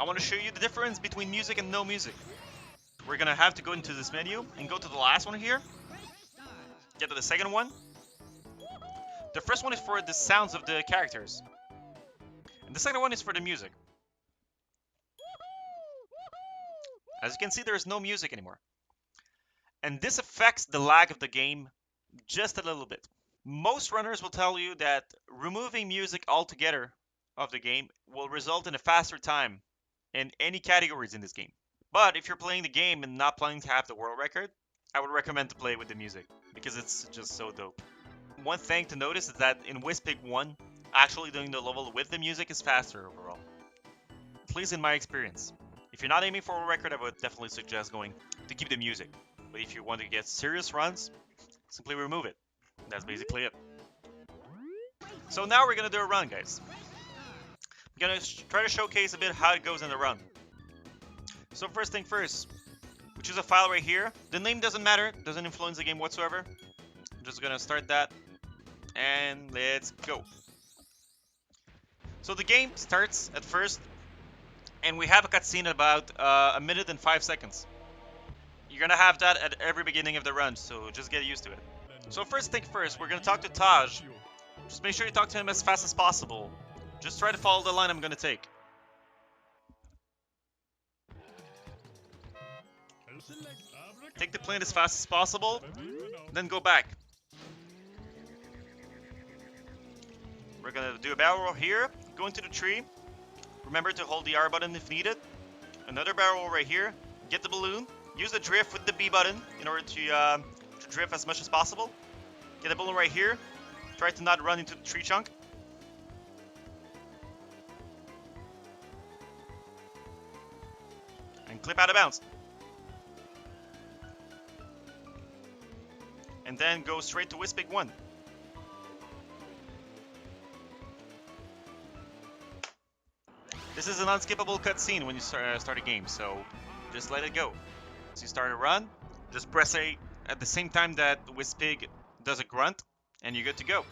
I want to show you the difference between music and no music. We're gonna have to go into this menu and go to the last one here. Get to the second one. The first one is for the sounds of the characters, and the second one is for the music. As you can see, there is no music anymore. And this affects the lag of the game just a little bit. Most runners will tell you that removing music altogether of the game will result in a faster time in any categories in this game. But if you're playing the game and not planning to have the world record, I would recommend to play with the music because it's just so dope. One thing to notice is that in Wizpig 1, actually doing the level with the music is faster overall. At least in my experience. If you're not aiming for a record, I would definitely suggest going to keep the music. But if you want to get serious runs, simply remove it. That's basically it. So now we're gonna do a run, guys. I'm gonna try to showcase a bit how it goes in the run. So first thing first, we choose a file right here. The name doesn't matter, doesn't influence the game whatsoever. I'm just gonna start that, and let's go. So the game starts at first, and we have a cutscene about a minute and 5 seconds. You're gonna have that at every beginning of the run, so just get used to it. So first thing first, we're gonna talk to Taj. Just make sure you talk to him as fast as possible. Just try to follow the line I'm gonna take. Take the plane as fast as possible, then go back. We're gonna do a barrel roll here, go into the tree. Remember to hold the R button if needed. Another barrel roll right here, get the balloon. Use the drift with the B button in order to drift as much as possible. Get a balloon right here. Try to not run into the tree chunk. And clip out of bounds. And then go straight to Wizpig 1. This is an unskippable cutscene when you start a game, so just let it go. So you start a run, just press A at the same time that Wizpig does a grunt, and you're good to go.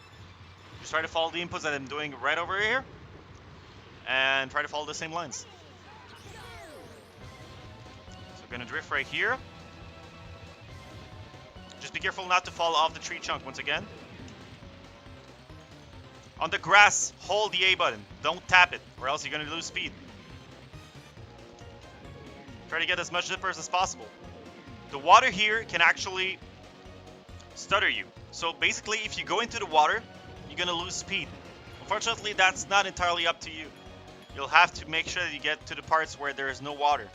Just try to follow the inputs that I'm doing right over here, and try to follow the same lines. So we're gonna drift right here. Just be careful not to fall off the tree chunk once again. On the grass, hold the A button. Don't tap it, or else you're gonna lose speed. Try to get as much zippers as possible. The water here can actually stutter you. So basically, if you go into the water, you're gonna lose speed. Unfortunately, that's not entirely up to you. You'll have to make sure that you get to the parts where there is no water,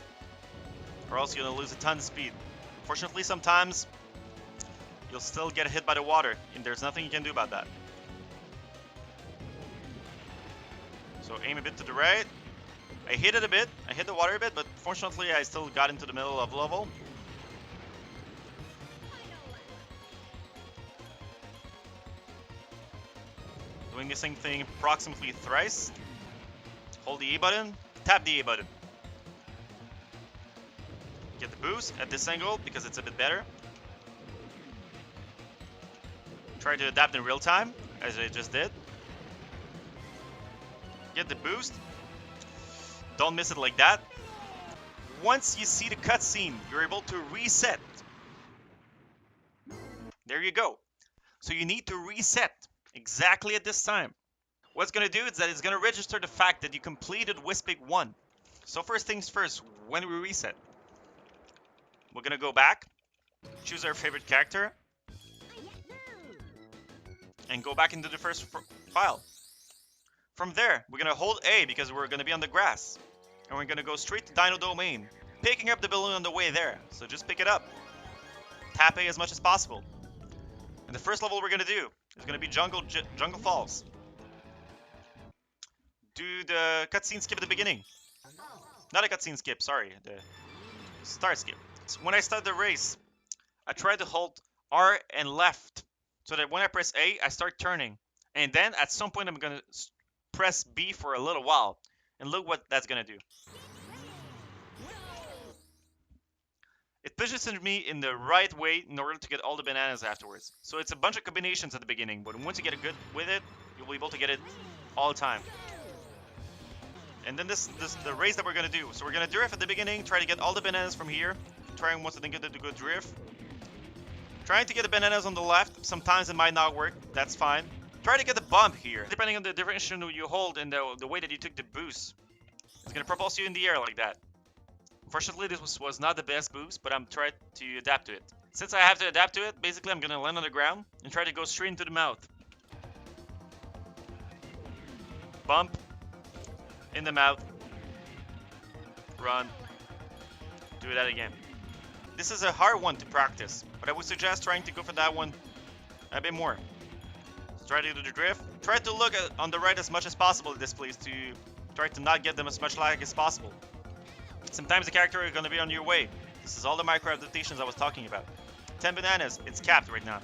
or else you're gonna lose a ton of speed. Unfortunately, sometimes you'll still get hit by the water, and there's nothing you can do about that. So aim a bit to the right. I hit it a bit, I hit the water a bit, but fortunately I still got into the middle of the level. Doing the same thing approximately thrice. Hold the A button, tap the A button. Get the boost at this angle because it's a bit better. Try to adapt in real time, as I just did. Get the boost. Don't miss it like that. Once you see the cutscene, you're able to reset. There you go. So you need to reset exactly at this time. What it's going to do is that it's going to register the fact that you completed Wizpig 1. So first things first, when we reset, we're going to go back, choose our favorite character, and go back into the first file. From there, we're going to hold A because we're going to be on the grass. And we're going to go straight to Dino Domain, picking up the balloon on the way there. So just pick it up. Tap A as much as possible. And the first level we're going to do is going to be Jungle Falls. Do the cutscene skip at the beginning. Not a cutscene skip, sorry. The start skip. So when I start the race, I try to hold R and left. So that when I press A, I start turning. And then at some point I'm going to press B for a little while. And look what that's going to do. It positioned me in the right way in order to get all the bananas afterwards. So it's a bunch of combinations at the beginning, but once you get good with it, you'll be able to get it all the time. And then this the race that we're gonna do. So we're gonna drift at the beginning, try to get all the bananas from here. Trying once again to do good drift. Trying to get the bananas on the left. Sometimes it might not work. That's fine. Try to get the bump here. Depending on the direction you hold and the way that you took the boost, it's gonna propulse you in the air like that. Unfortunately, this was not the best boost, but I'm trying to adapt to it. Since I have to adapt to it, basically I'm gonna land on the ground and try to go straight into the mouth. Bump. In the mouth. Run. Do that again. This is a hard one to practice, but I would suggest trying to go for that one a bit more. So try to do the drift. Try to look on the right as much as possible at this place to try to not get them as much lag as possible. Sometimes the character is going to be on your way. This is all the micro adaptations I was talking about. 10 bananas. It's capped right now.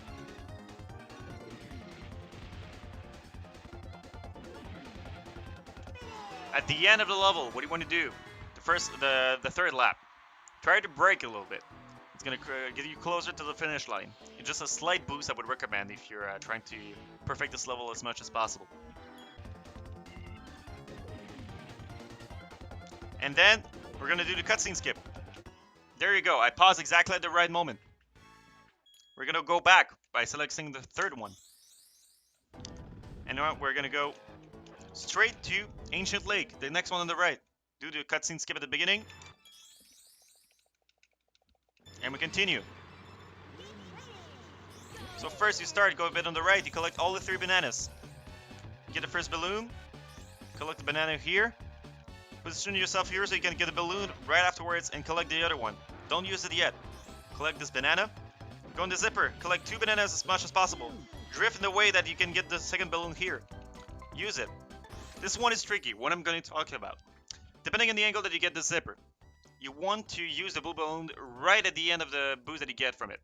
At the end of the level, what do you want to do? The third lap. Try to brake a little bit. It's going to get you closer to the finish line. It's just a slight boost I would recommend if you're trying to perfect this level as much as possible. And then we're going to do the cutscene skip. There you go. I paused exactly at the right moment. We're going to go back by selecting the third one. And now we're going to go straight to Ancient Lake, the next one on the right. Do the cutscene skip at the beginning. And we continue. So first you start, go a bit on the right, you collect all the 3 bananas. Get the first balloon, collect the banana here. Position yourself here so you can get a balloon right afterwards and collect the other one. Don't use it yet. Collect this banana. Go in the zipper, collect 2 bananas as much as possible. Drift in the way that you can get the second balloon here. Use it. This one is tricky, what I'm going to talk about. Depending on the angle that you get the zipper, you want to use the blue balloon right at the end of the boost that you get from it.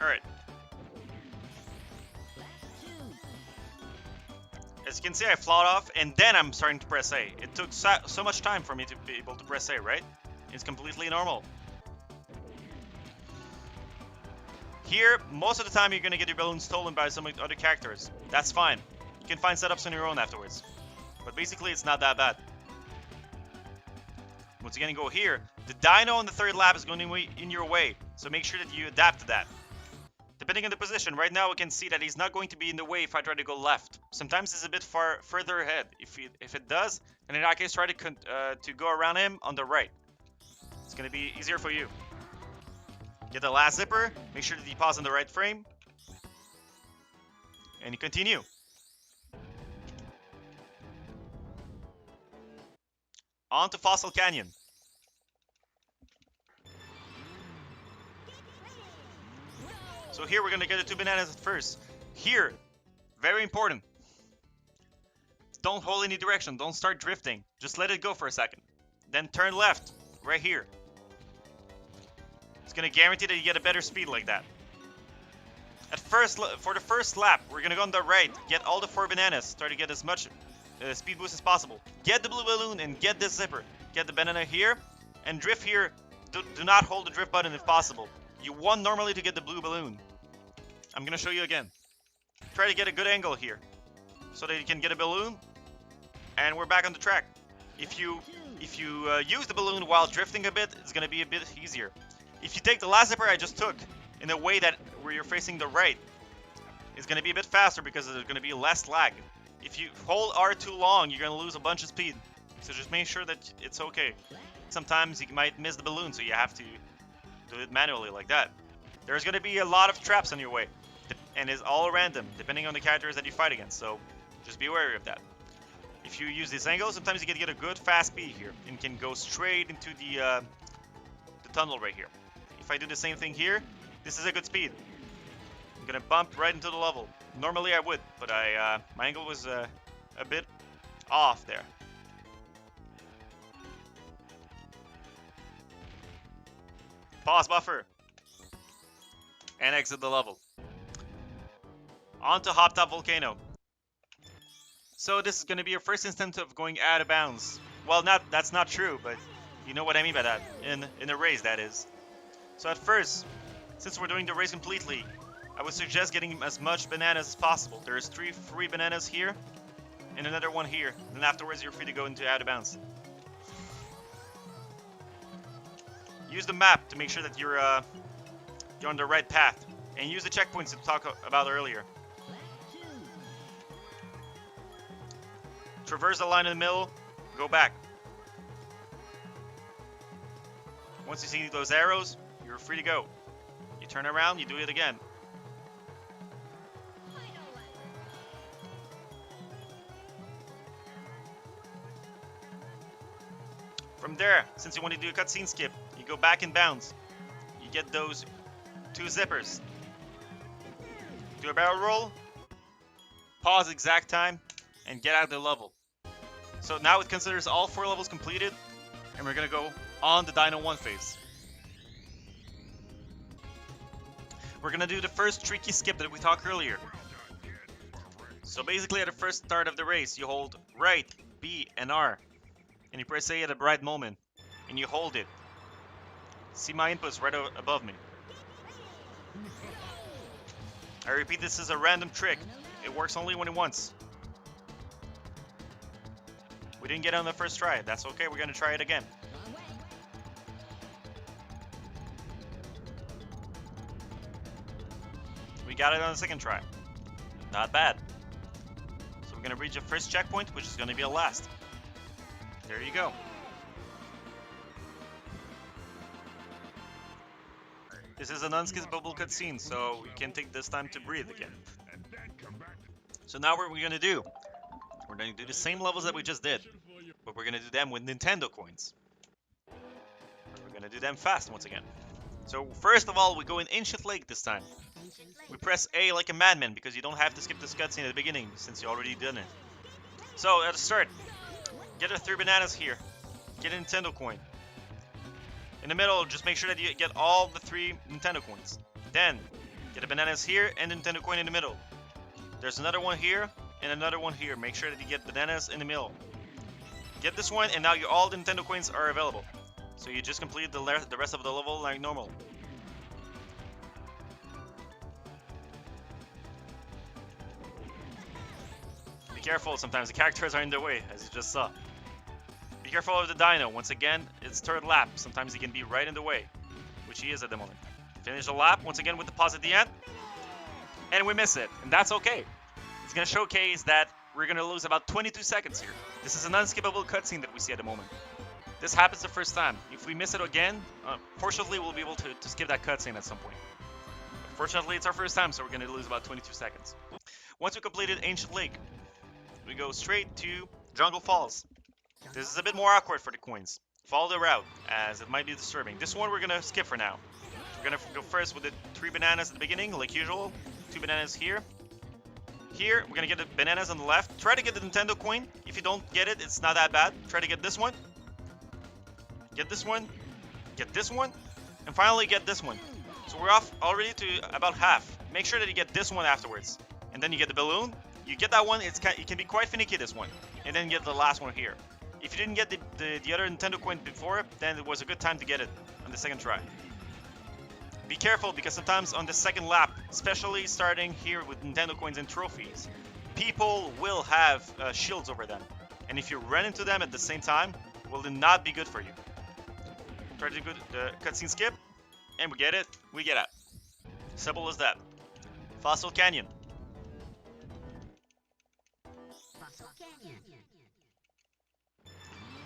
Alright. As you can see, I flawed off, and then I'm starting to press A. It took so much time for me to be able to press A, right? It's completely normal. Here, most of the time you're going to get your balloon stolen by some other characters. That's fine. You can find setups on your own afterwards. But basically, it's not that bad. Once you're going to go here, the dino on the third lap is going to be in your way. So make sure that you adapt to that. Depending on the position, right now we can see that he's not going to be in the way if I try to go left. Sometimes it's a bit further ahead. If it does, then in that case try to go around him on the right. It's going to be easier for you. Get the last zipper, make sure that you pause in the right frame. And you continue. On to Fossil Canyon. So here we're gonna get the 2 bananas at first. Here, very important. Don't hold any direction, don't start drifting. Just let it go for a second. Then turn left, right here. It's gonna guarantee that you get a better speed like that. For the first lap, we're gonna go on the right, get all the 4 bananas, try to get as much speed boost as possible. Get the blue balloon and get this zipper. Get the banana here, and drift here. Do not hold the drift button if possible. You want normally to get the blue balloon. I'm gonna show you again. Try to get a good angle here, so that you can get a balloon, and we're back on the track. If you use the balloon while drifting a bit, it's gonna be a bit easier. If you take the last zipper I just took in a way that where you're facing the right, it's gonna be a bit faster because there's gonna be less lag. If you hold R too long, you're gonna lose a bunch of speed. So just make sure that it's okay. Sometimes you might miss the balloon, so you have to do it manually like that. There's gonna be a lot of traps on your way, and it's all random depending on the characters that you fight against. So just be wary of that. If you use this angle, sometimes you can get a good fast speed here and can go straight into the tunnel right here. If I do the same thing here, this is a good speed. I'm gonna bump right into the level. Normally I would, but my angle was a bit off there. Pause buffer. And exit the level. On to Hop Top Volcano. So this is going to be your first instance of going out of bounds. Well, that's not true, but You know what I mean by that. In a race, that is. So at first, since we're doing the race completely, I would suggest getting as much bananas as possible. There's 3 free bananas here, and another one here. Then afterwards, you're free to go into out of bounds. Use the map to make sure that you're on the right path, and use the checkpoints to talk about earlier. Traverse the line in the middle, go back. Once you see those arrows, you're free to go. You turn around, you do it again. From there, since you want to do a cutscene skip, you go back in bounds. You get those 2 zippers. Do a barrel roll, pause exact time, and get out of the level. So now it considers all 4 levels completed, and we're gonna go on the Dino 1 phase. We're gonna do the first tricky skip that we talked earlier. So basically at the first start of the race, you hold right, B, and R. And you press A at the right moment, and you hold it. See my inputs right above me. I repeat, this is a random trick. It works only when it once. We didn't get it on the first try. That's okay, we're gonna try it again. We got it on the second try. Not bad. So we're gonna reach the first checkpoint, which is gonna be a last. There you go. This is an unskippable cutscene, so you can take this time to breathe again. So now what we're gonna do? We're gonna do the same levels that we just did, but we're gonna do them with Nintendo coins. We're gonna do them fast once again. So first of all, we go in Ancient Lake this time. We press A like a madman because you don't have to skip this cutscene at the beginning since you already done it. So at the start, get the 3 bananas here. Get a Nintendo coin. In the middle, just make sure that you get all the 3 Nintendo coins. Then, get the bananas here and the Nintendo coin in the middle. There's another one here and another one here. Make sure that you get bananas in the middle. Get this one, and now all the Nintendo coins are available. So you just complete the rest of the level like normal. Be careful, sometimes the characters are in the way, as you just saw. Be careful of the dino. Once again, it's 3rd lap. Sometimes he can be right in the way, which he is at the moment. Finish the lap, once again with the pause at the end. And we miss it, and that's okay. It's going to showcase that we're going to lose about 22 seconds here. This is an unskippable cutscene that we see at the moment. This happens the first time. If we miss it again, fortunately we'll be able to skip that cutscene at some point. But fortunately, it's our first time, so we're going to lose about 22 seconds. Once we completed Ancient Lake, we go straight to Jungle Falls. This is a bit more awkward for the coins. Follow the route, as it might be disturbing. This one we're going to skip for now. We're going to go first with the 3 bananas at the beginning, like usual. 2 bananas here. Here, we're going to get the bananas on the left. Try to get the Nintendo coin. If you don't get it, it's not that bad. Try to get this one. Get this one. Get this one. And finally get this one. So we're off already to about half. Make sure that you get this one afterwards. And then you get the balloon. You get that one, it can be quite finicky, this one. And then get the last one here. If you didn't get the other Nintendo coin before, then it was a good time to get it on the second try. Be careful, because sometimes on the second lap, especially starting here with Nintendo coins and trophies, people will have shields over them. And if you run into them at the same time, it will not be good for you. Try to do the cutscene skip, and we get it, we get out. Simple as that. Fossil Canyon.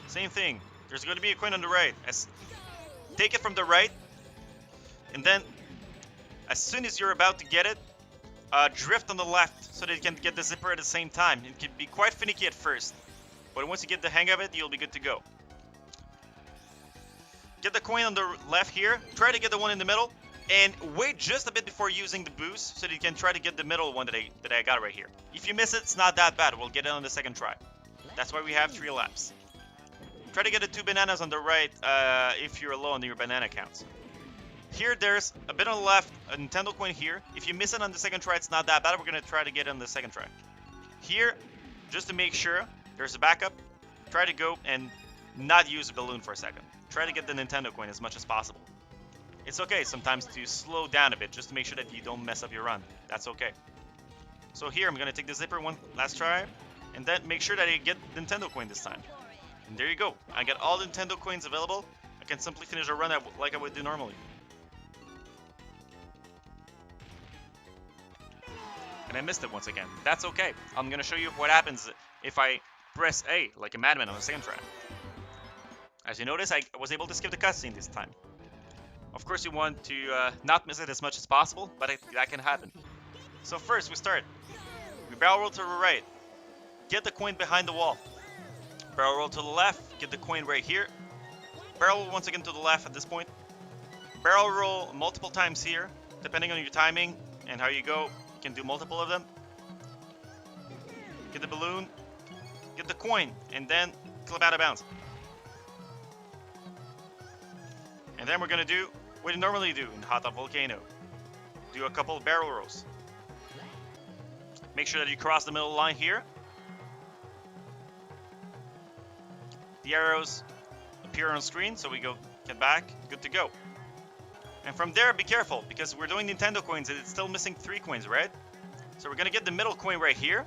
Same thing. There's going to be a coin on the right. Take it from the right, and then as soon as you're about to get it, drift on the left so that you can get the zipper at the same time. It can be quite finicky at first, but once you get the hang of it, you'll be good to go. Get the coin on the left here. Try to get the one in the middle, and wait just a bit before using the boost so that you can try to get the middle one that I got right here. If you miss it, it's not that bad. We'll get it on the second try. That's why we have 3 laps. Try to get the 2 bananas on the right if you're low on your banana counts. Here, there's a bit on the left, a Nintendo coin here. If you miss it on the second try, it's not that bad. We're going to try to get it on the second try. Here, just to make sure, there's a backup. Try to go and not use a balloon for a second. Try to get the Nintendo coin as much as possible. It's okay sometimes to slow down a bit just to make sure that you don't mess up your run. That's okay. So here I'm gonna take the zipper one last try, and then make sure that I get Nintendo coin this time. And there you go. I get all the Nintendo coins available. I can simply finish a run like I would do normally. And I missed it once again. That's okay. I'm gonna show you what happens if I press A like a madman on the second try. As you notice, I was able to skip the cutscene this time. Of course, you want to not miss it as much as possible, but that can happen. So first, we start. We barrel roll to the right. Get the coin behind the wall. Barrel roll to the left. Get the coin right here. Barrel roll once again to the left at this point. Barrel roll multiple times here. Depending on your timing and how you go, you can do multiple of them. Get the balloon. Get the coin. And then clip out of bounds. And then we're going to do what you normally do in Hot Top Volcano. Do a couple of barrel rolls. Make sure that you cross the middle line here. The arrows appear on screen, so we get back, good to go. And from there, be careful, because we're doing Nintendo coins and it's still missing 3 coins, right? So we're going to get the middle coin right here.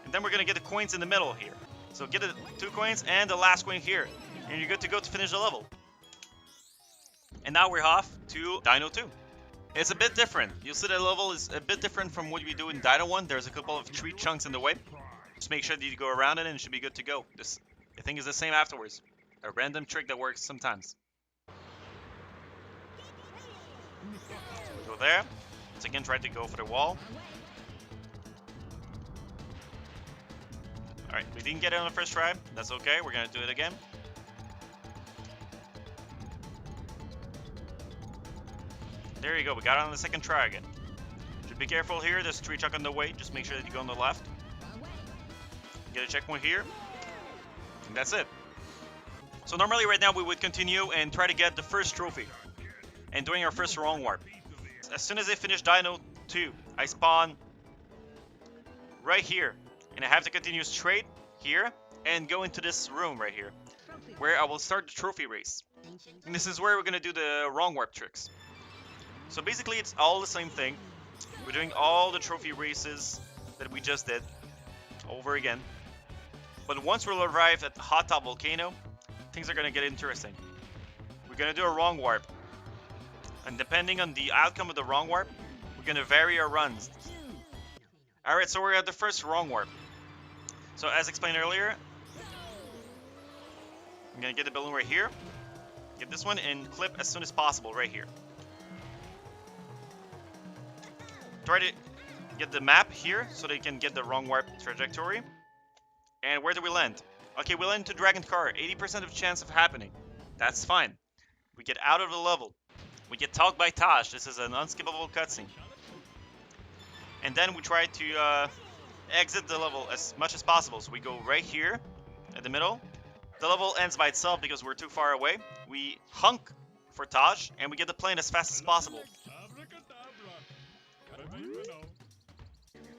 And then we're going to get the coins in the middle here. So get the 2 coins and the last coin here. And you're good to go to finish the level. And now we're off to Dino 2. It's a bit different. You'll see the level is a bit different from what we do in Dino 1. There's a couple of tree chunks in the way. Just make sure that you go around it and it should be good to go. The thing is the same afterwards. A random trick that works sometimes. Go there. Once again, try to go for the wall. Alright, we didn't get it on the first try. That's okay, we're gonna do it again. There you go, we got it on the second try again. Should be careful here, there's a tree chunk on the way. Just make sure that you go on the left. Get a checkpoint here. And that's it. So normally right now we would continue and try to get the first trophy. And doing our first wrong warp. As soon as I finish Dino 2, I spawn right here. And I have to continue straight here and go into this room right here, where I will start the trophy race. And this is where we're going to do the wrong warp tricks. So basically it's all the same thing. We're doing all the trophy races that we just did over again. But once we'll arrive at Hot Top Volcano, things are going to get interesting. We're going to do a wrong warp. And depending on the outcome of the wrong warp, we're going to vary our runs. Alright, so we're at the first wrong warp. So as explained earlier, I'm going to get the balloon right here. Get this one and clip as soon as possible right here. Try to get the map here so that you can get the wrong warp trajectory. And where do we land? Okay, we land to Dragon Car. 80% of chance of happening. That's fine. We get out of the level. We get talked by Taj. This is an unskippable cutscene. And then we try to exit the level as much as possible. So we go right here at the middle. The level ends by itself because we're too far away. We hunk for Taj and we get the plane as fast as possible.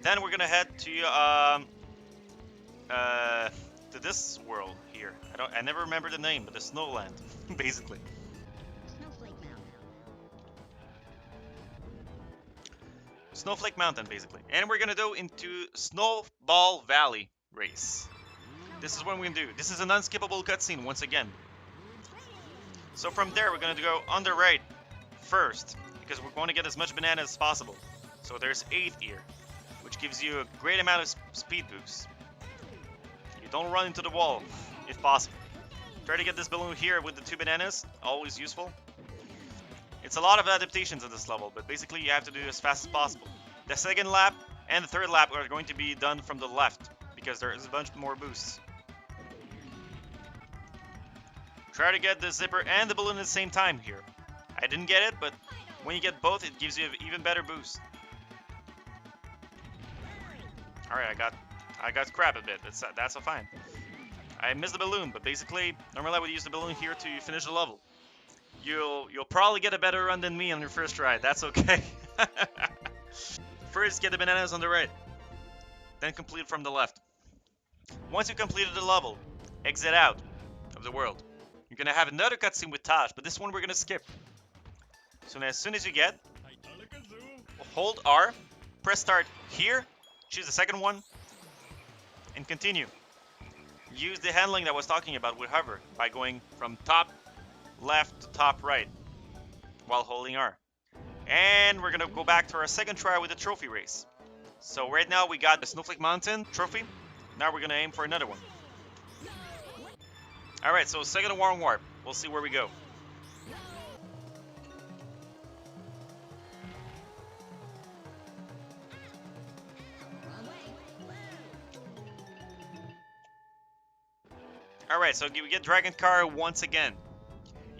Then we're gonna head to this world here. I never remember the name, but the Snowland, basically. Snowflake Mountain, basically. And we're gonna go into Snowball Valley race. This is what we're gonna do. This is an unskippable cutscene once again. So from there, we're gonna go on the right first, because we're going to get as much banana as possible. So there's 8 here, which gives you a great amount of speed boost. You don't run into the wall, if possible. Try to get this balloon here with the 2 bananas, always useful. It's a lot of adaptations in this level, but basically you have to do it as fast as possible. The second lap and the third lap are going to be done from the left, because there is a bunch more boosts. Try to get the zipper and the balloon at the same time here. I didn't get it, but when you get both, it gives you an even better boost. Alright, I got crap a bit. That's fine. I missed the balloon, but basically, normally I would use the balloon here to finish the level. You'll probably get a better run than me on your first try. That's okay. First, get the bananas on the right. then complete from the left. Once you completed the level, exit out of the world. You're gonna have another cutscene with Taj, but this one we're gonna skip. So as soon as you get, hold R, press start here, choose the second one, and continue. Use the handling that I was talking about with hover by going from top left to top right while holding R. And we're gonna go back to our second try with the trophy race. So right now we got the Snowflake Mountain trophy. Now we're gonna aim for another one. Alright, so second warm warp. We'll see where we go. Alright, so we get Dragon Car once again.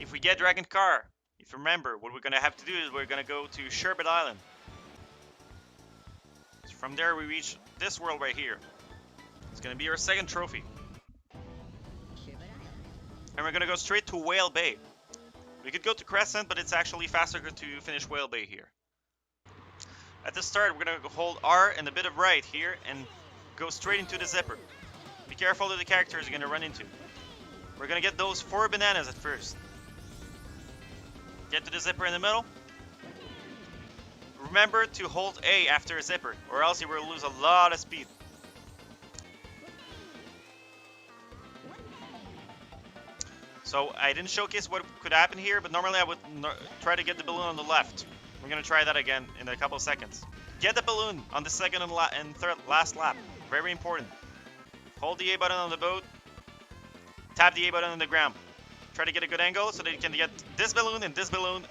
If we get Dragon Car, if you remember, what we're gonna have to do is we're gonna go to Sherbet Island. So from there we reach this world right here. It's gonna be our second trophy. And we're gonna go straight to Whale Bay. We could go to Crescent, but it's actually faster to finish Whale Bay here. At the start, we're gonna hold R and a bit of right here and go straight into the zipper. Be careful of the characters you're gonna run into. We're gonna get those 4 bananas at first. Get to the zipper in the middle. Remember to hold A after a zipper, or else you will lose a lot of speed. So I didn't showcase what could happen here, but normally I would try to get the balloon on the left. We're gonna try that again in a couple of seconds. Get the balloon on the second and third last lap. Very important. Hold the A button on the boat. Tap the A button on the ground. Try to get a good angle so that you can get this balloon and this balloon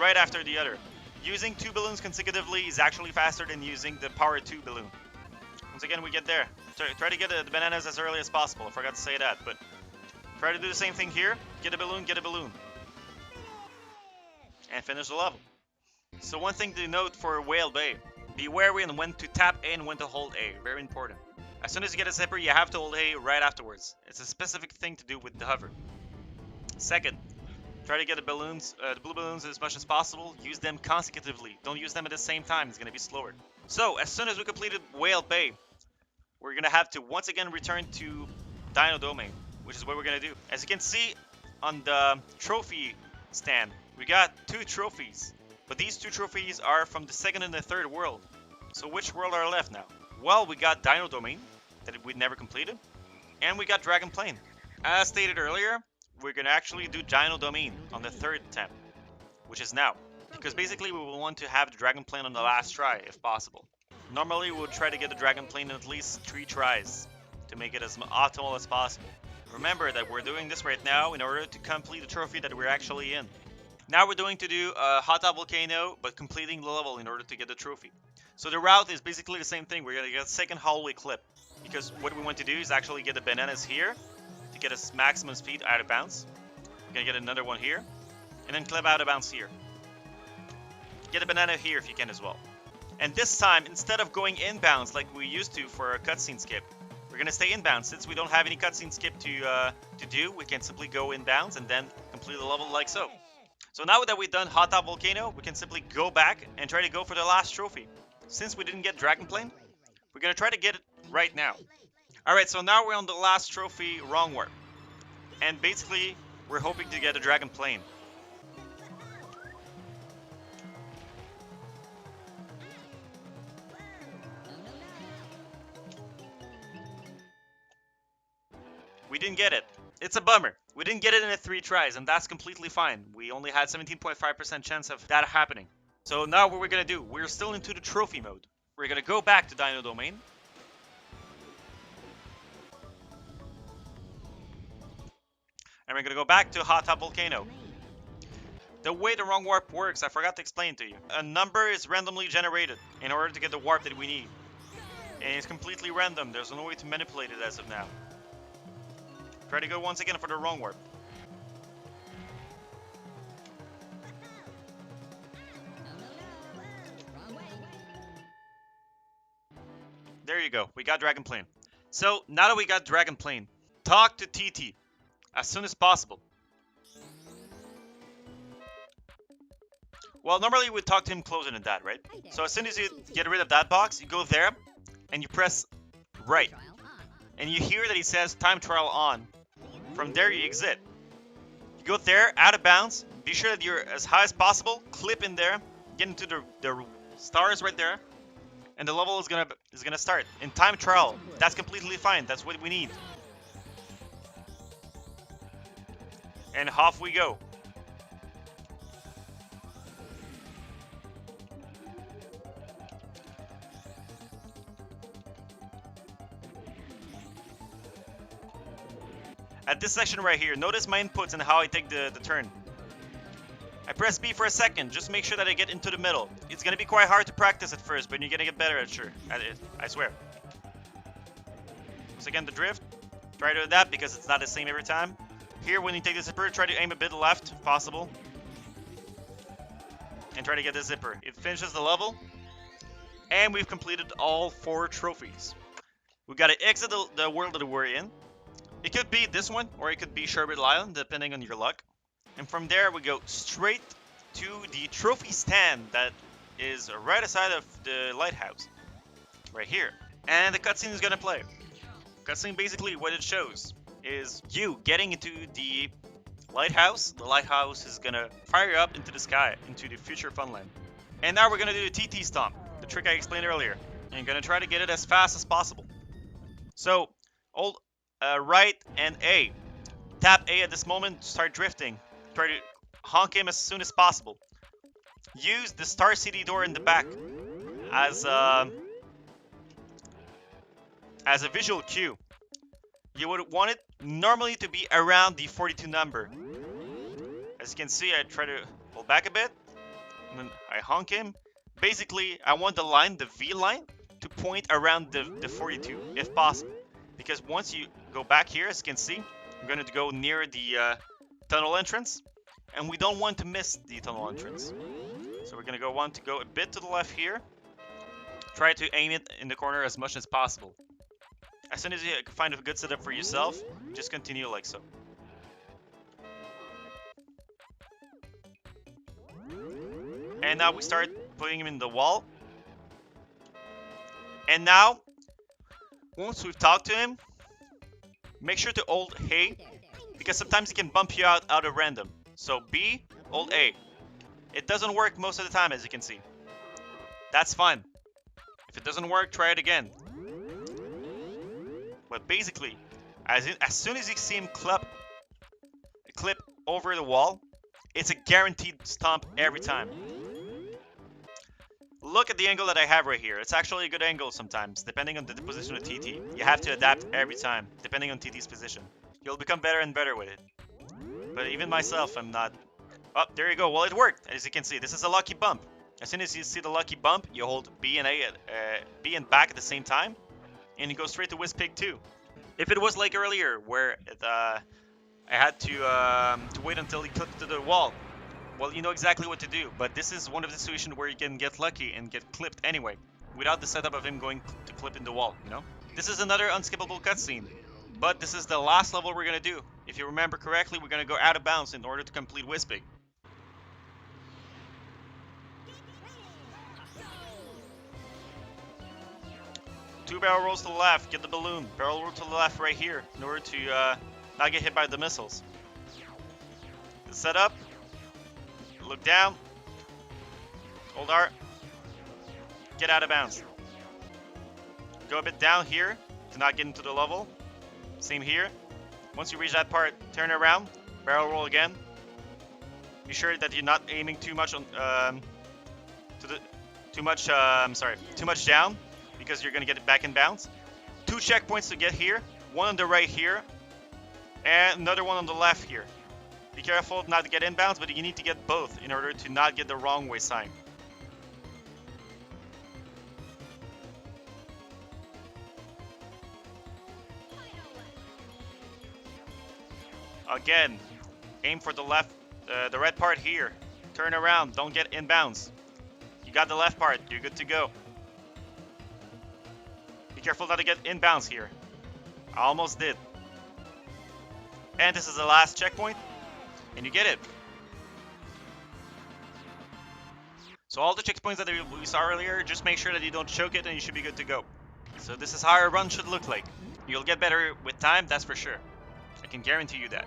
right after the other. Using 2 balloons consecutively is actually faster than using the power 2 balloon. Once again, we get there. Try to get the bananas as early as possible. I forgot to say that, but try to do the same thing here. Get a balloon, and finish the level. So one thing to note for Whale Bay. Be wary on when to tap A and when to hold A. Very important. As soon as you get a zipper, you have to hold A right afterwards. It's a specific thing to do with the hover. Second, try to get the balloons, the blue balloons as much as possible. Use them consecutively. Don't use them at the same time. It's going to be slower. So as soon as we completed Whale Bay, we're going to have to once again return to Dino Domain, which is what we're going to do. As you can see on the trophy stand, we got 2 trophies. But these 2 trophies are from the second and the third world. So which world are left now? Well, we got Dino Domain, that we never completed, and we got Dragon Plane. As stated earlier, we're going to actually do Dino Domain on the 3rd attempt, which is now. Because basically we will want to have the Dragon Plane on the last try, if possible. Normally we would try to get the Dragon Plane in at least 3 tries, to make it as optimal as possible. Remember that we're doing this right now in order to complete the trophy that we're actually in. Now we're going to do a Hot Top Volcano, but completing the level in order to get the trophy. So the route is basically the same thing. We're going to get a second hallway clip. Because what we want to do is actually get the bananas here to get us maximum speed out of bounds. We're going to get another one here. And then clip out of bounds here. Get a banana here if you can as well. And this time, instead of going inbounds like we used to for a cutscene skip, we're going to stay inbounds. Since we don't have any cutscene skip to do, we can simply go inbounds and then complete the level like so. So now that we've done Hot Top Volcano, we can simply go back and try to go for the last trophy. Since we didn't get Dragon Plane, we're going to try to get it right now. Alright, so now we're on the last trophy, Wrong Warp. And basically, we're hoping to get a Dragon Plane. We didn't get it. It's a bummer. We didn't get it in 3 tries, and that's completely fine. We only had 17.5% chance of that happening. So now what we're going to do, we're still into the trophy mode. We're going to go back to Dino Domain. And we're going to go back to Hot Top Volcano. The way the Wrong Warp works, I forgot to explain to you. A number is randomly generated in order to get the warp that we need. And it's completely random. There's no way to manipulate it as of now. Try to go once again for the Wrong Warp. There you go. We got Dragon Plane. So, now that we got Dragon Plane, talk to TT as soon as possible. Well, normally we would talk to him closer than that, right? So as soon as you get rid of that box, you go there and you press Right. And you hear that he says time trial on. From there you exit. You go there, out of bounds. Be sure that you're as high as possible. Clip in there. Get into the stars right there. And the level is gonna start. In time trial. That's completely fine. That's what we need. And off we go. At this section right here, notice my inputs and how I take the turn. I press B for a second, just make sure that I get into the middle. It's gonna be quite hard to practice at first, but you're gonna get better at it, I swear. So again, the drift, try to adapt because it's not the same every time. Here, when you take the zipper, try to aim a bit left, if possible. And try to get the zipper. It finishes the level. And we've completed all 4 trophies. We gotta exit the world that we're in. It could be this one, or it could be Sherbet Island, depending on your luck. And from there, we go straight to the trophy stand that is right aside of the lighthouse. Right here. And the cutscene is gonna play. Cutscene, basically what it shows is you getting into the lighthouse. The lighthouse is gonna fire up into the sky, into the future funland. And now we're gonna do the TT Stomp, the trick I explained earlier. And you're gonna try to get it as fast as possible. So, hold right and A. Tap A at this moment, start drifting. Try to honk him as soon as possible. Use the Star City door in the back as a visual cue. You would want it normally to be around the 42 number. As you can see, I try to hold back a bit, and then I honk him. Basically, I want the line, the V line, to point around the 42, if possible. Because once you go back here, as you can see, I'm going to go near the tunnel entrance, and we don't want to miss the tunnel entrance. So we're going to want to go a bit to the left here. Try to aim it in the corner as much as possible. As soon as you find a good setup for yourself, just continue like so. And now we start putting him in the wall. And now, once we've talked to him, make sure to hold A, because sometimes he can bump you out of random. So B, hold A. It doesn't work most of the time, as you can see. That's fine. If it doesn't work, try it again. But basically, as soon as you see him clip over the wall, it's a guaranteed stomp every time. Look at the angle that I have right here. It's actually a good angle sometimes, depending on the position of TT. You have to adapt every time, depending on TT's position. You'll become better and better with it. But even myself, I'm not... Oh, there you go. Well, it worked. As you can see, this is a lucky bump. As soon as you see the lucky bump, you hold B and A, B and back at the same time, and you go straight to Wizpig 2. If it was like earlier, where I had to wait until he clipped to the wall, well, you know exactly what to do. But this is one of the situations where you can get lucky and get clipped anyway, without the setup of him going to clip in the wall, you know? This is another unskippable cutscene, but this is the last level we're gonna do. If you remember correctly, we're gonna go out of bounds in order to complete Wizpig. Two barrel rolls to the left, get the balloon. Barrel roll to the left right here in order to not get hit by the missiles. Set up. Look down. Hold R. Get out of bounds. Go a bit down here to not get into the level. Same here. Once you reach that part, turn around. Barrel roll again. Be sure that you're not aiming too much on too much down, because you're gonna get it back in bounds. 2 checkpoints to get here. One on the right here, and another one on the left here. Be careful not to get inbounds, but you need to get both in order to not get the wrong way sign. Again, aim for the left, the red part here. Turn around, don't get inbounds. You got the left part, you're good to go. Be careful not to get inbounds here. I almost did. And this is the last checkpoint, and you get it. So all the checkpoints that we saw earlier, just make sure that you don't choke it and you should be good to go. So this is how a run should look like. You'll get better with time, that's for sure. I can guarantee you that.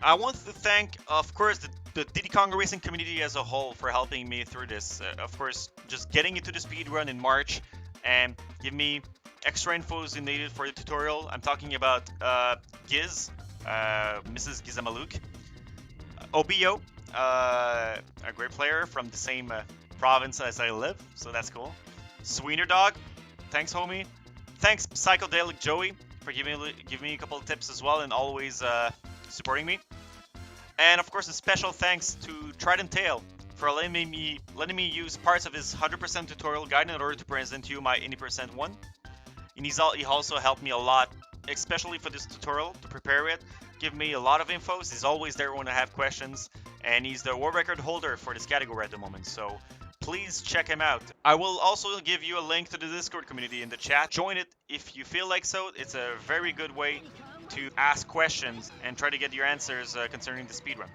I want to thank, of course, the Diddy Kong Racing community as a whole for helping me through this. Of course, just getting into the speedrun in March and give me extra infos needed for the tutorial. I'm talking about Giz, Mrs. Gizamaluk, Obio, a great player from the same province as I live, so that's cool. Sweener Dog, thanks homie. Thanks Psychedelic Joey for giving me a couple of tips as well and always supporting me. And of course a special thanks to Trident Tail for letting me use parts of his 100% tutorial guide in order to present you my 80% one. And he also helped me a lot, especially for this tutorial, to prepare it. Give me a lot of infos. He's always there when I have questions, and he's the world record holder for this category at the moment, so please check him out. I will also give you a link to the Discord community in the chat. Join it if you feel like so. It's a very good way to ask questions and try to get your answers concerning the speedrun.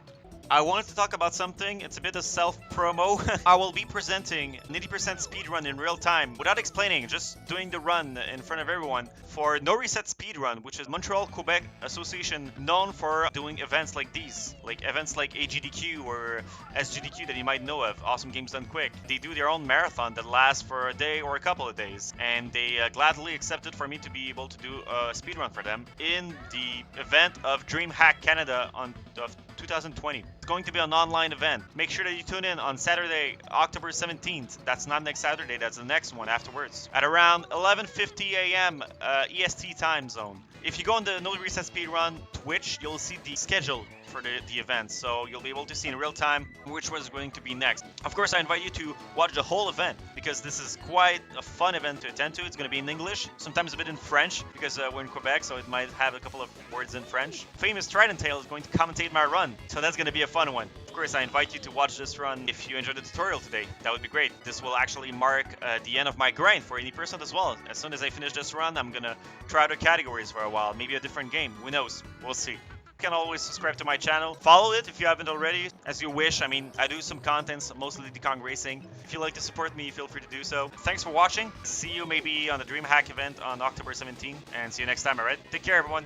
I wanted to talk about something. It's a bit of self-promo. I will be presenting an 80% speedrun in real time without explaining, just doing the run in front of everyone for No Reset Speedrun, which is Montreal Quebec Association known for doing events like these, like events like AGDQ or SGDQ that you might know of, Awesome Games Done Quick. They do their own marathon that lasts for a day or a couple of days, and they gladly accepted for me to be able to do a speedrun for them in the event of DreamHack Canada of 2020. It's going to be an online event. Make sure that you tune in on Saturday, October 17th. That's not next Saturday, that's the next one afterwards. At around 11:50 a.m. EST time zone. If you go on the No Reset Speedrun Twitch, you'll see the schedule for the event, so you'll be able to see in real time which was going to be next. Of course, I invite you to watch the whole event because this is quite a fun event to attend to. It's going to be in English, sometimes a bit in French because we're in Quebec, so it might have a couple of words in French. Famous Trident Tail is going to commentate my run, so that's going to be a fun one. Of course, I invite you to watch this run if you enjoyed the tutorial today. That would be great. This will actually mark the end of my grind for 80% as well. As soon as I finish this run, I'm going to try other categories for a while, maybe a different game. Who knows? We'll see. You can always subscribe to my channel. Follow it if you haven't already, as you wish. I mean, I do some contents, mostly Diddy Kong Racing. If you like to support me, feel free to do so. Thanks for watching. See you maybe on the DreamHack event on October 17th, and see you next time, alright? Take care, everyone.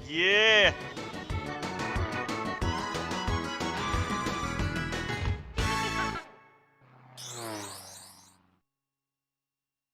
Yeah!